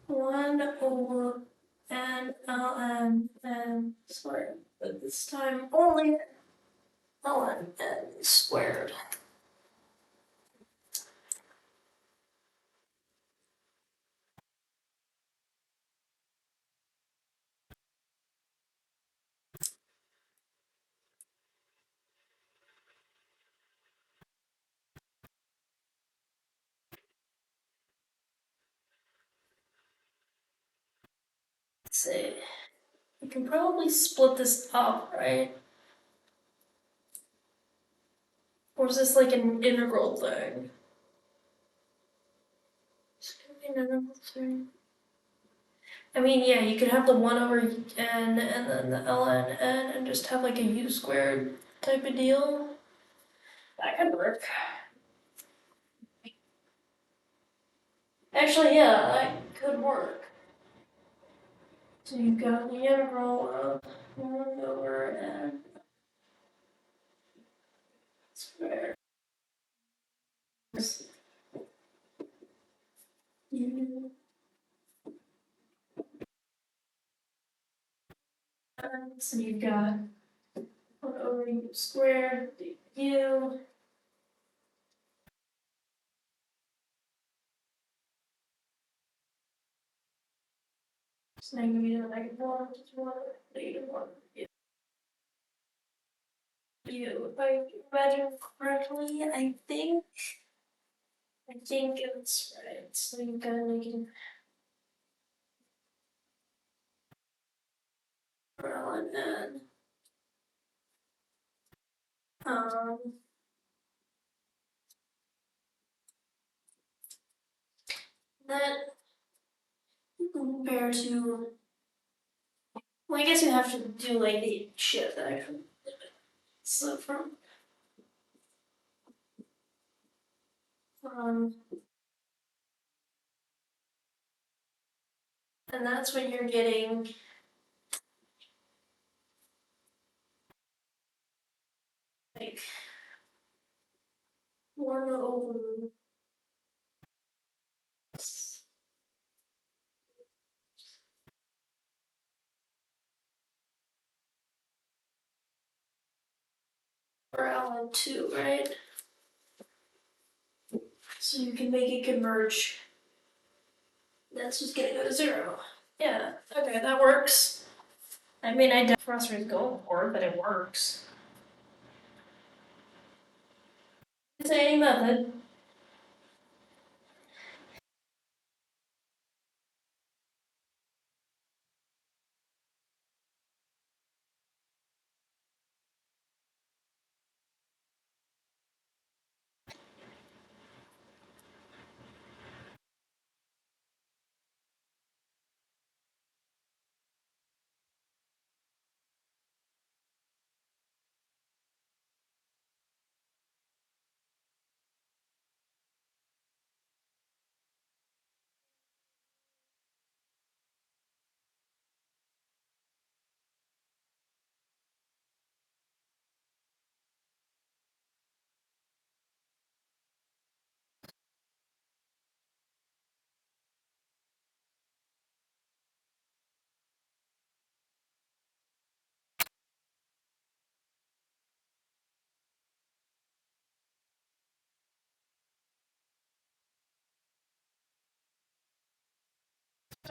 1 over n ln n squared. But this time only ln n squared. Let's see. We can probably split this up, right? Or is this like an integral thing? I mean, yeah, you could have the 1 over n and then the ln n and just have like a u squared type of deal. That could work. Actually, yeah, that could work. So you've got the integral of 1 over n squared. U, so you've got 1 over u squared du. So now you get a negative 1, just 1, negative 1. U. If I imagine correctly, I think it's right. So you've got a negative ln n. Um, that you can compare to. Well, I guess you have to do like the shift actually. So from and that's when you're getting like 1 over for ln 2, right? So you can make it converge. That's just gonna go to 0. Yeah, okay, that works. I mean, I don't know what going for, but it works. It's any method.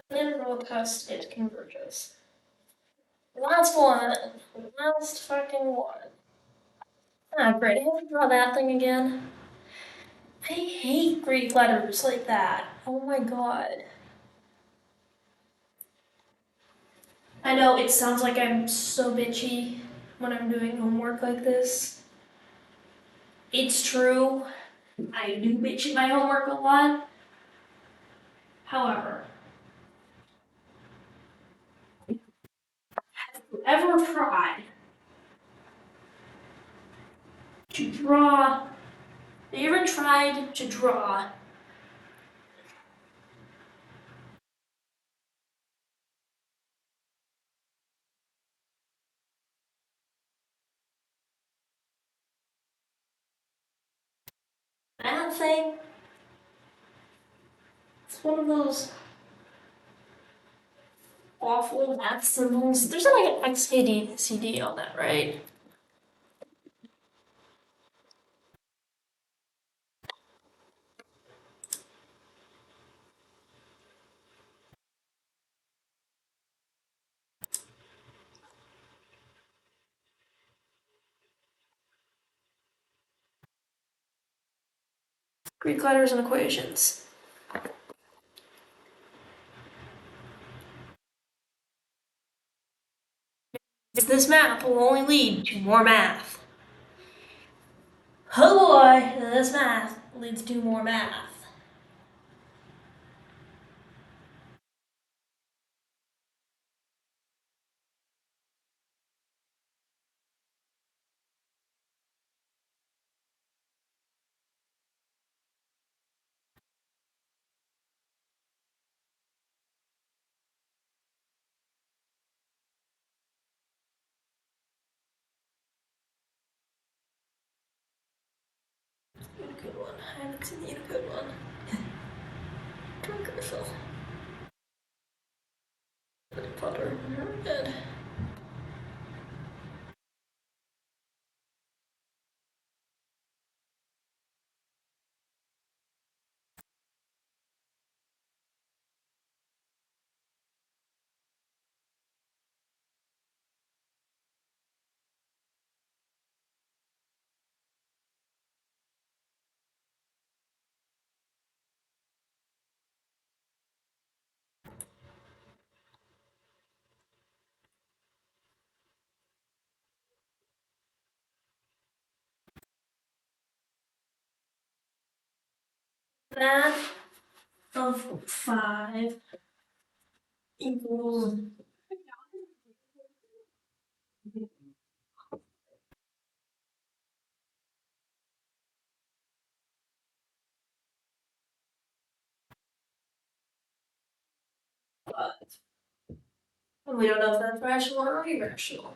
And roll test, it converges. Last one. Last fucking one. Ah, great. I have to draw that thing again. I hate Greek letters like that. Oh my god. I know it sounds like I'm so bitchy when I'm doing homework like this. It's true. I do bitch at my homework a lot. However, have you ever tried to draw? Have you ever tried to draw that thing? It's one of those awful math symbols. There's like an XKD on that, right? Greek letters and equations. This math will only lead to more math. Oh boy, this math leads to more math. Good one. I haven't seen the good one. Drunk refill. Butter. Good. Math of 5 equals. But we don't know if that's rational or irrational.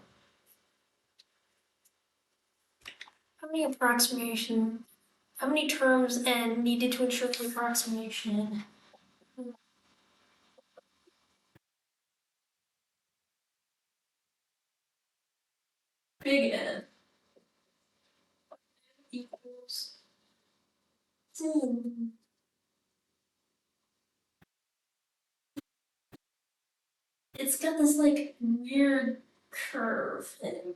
How many approximation? How many terms n needed to ensure the approximation? Big N equals 10. It's got this like weird curve thing.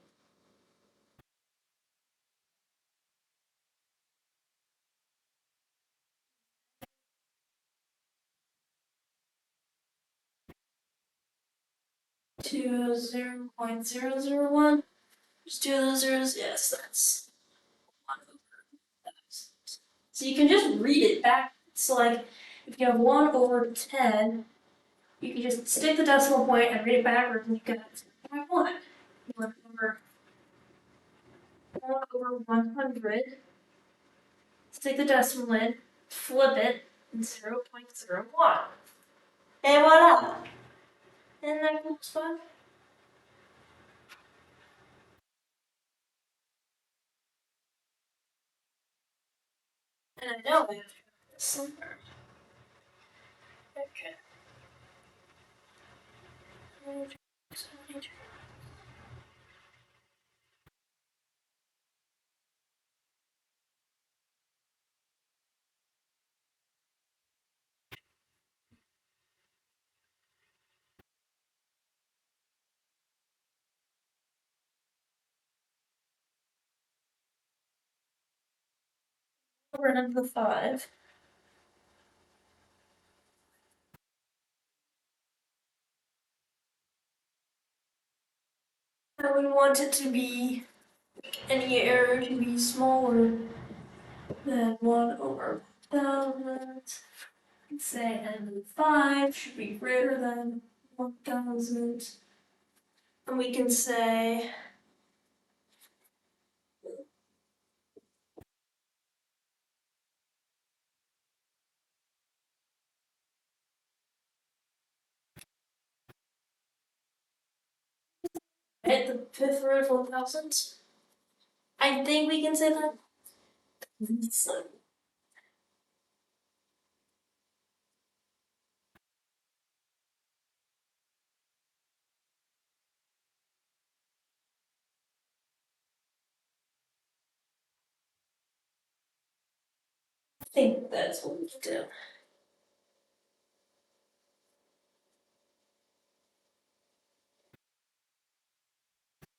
To 0.001. Just do those zeros. Yes, that's 1/1000. So you can just read it back. So like, if you have 1/10, you can just stick the decimal point and read it backwards, and you get 0.1. 1/100. Stick the decimal in, flip it, and 0.01. And voila! Isn't that cool stuff? And I know I have this somewhere. Okay. Run into the 5. And we want it to be, any error to be smaller than 1 over 1,000. Say n of 5 should be greater than 1,000. And we can say at the 5th root of 1,000. I think we can say that. I think that's what we can do.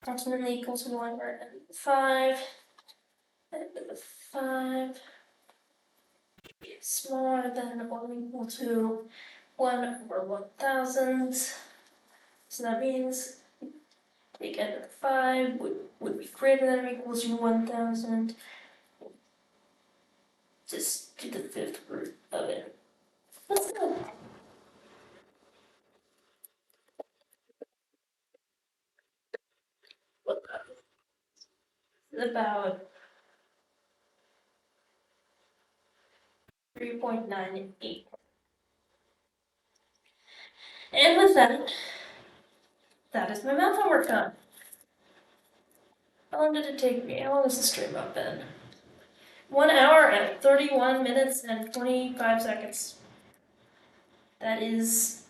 Approximately equals to 1 over n 5. N to the 5 smaller than or equal to 1 over 1,000. So that means take n to the 5 would be greater than or equal to 1,000. Just do the 5th root of it. Let's go. About 3.98. And with that, that is my math homework done. How long did it take me? How long has the stream up been? 1 hour and 31 minutes and 25 seconds. That is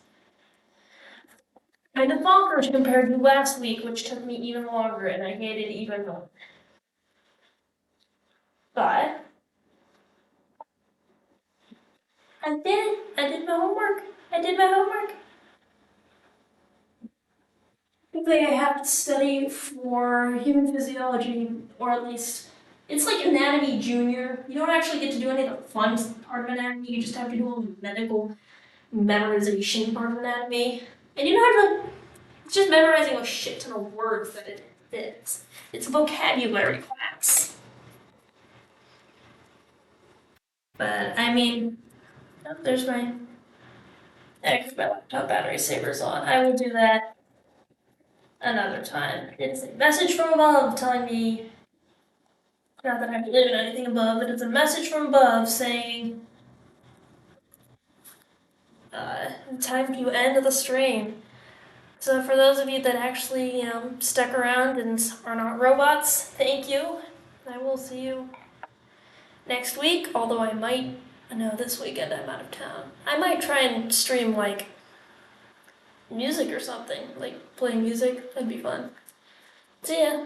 kind of bonkers compared to last week, which took me even longer, and I hated even more. But I did. I did my homework. I did my homework. I think I have to study for human physiology, or at least it's like anatomy junior. You don't actually get to do any of the fun part of anatomy. You just have to do all the medical memorization part of anatomy. And you don't have to. It's just memorizing a shit ton of words that it fits. It's a vocabulary class. But I mean, oh, there's my. My laptop battery saver's on. I will do that another time. It's a message from above telling me, not that I have to live in anything above, but it's a message from above saying, time to end the stream. So for those of you that actually, stuck around and are not robots, thank you. I will see you next week, although I might, no, this weekend I'm out of town. I might try and stream, like, music or something, like play music, that'd be fun. See ya.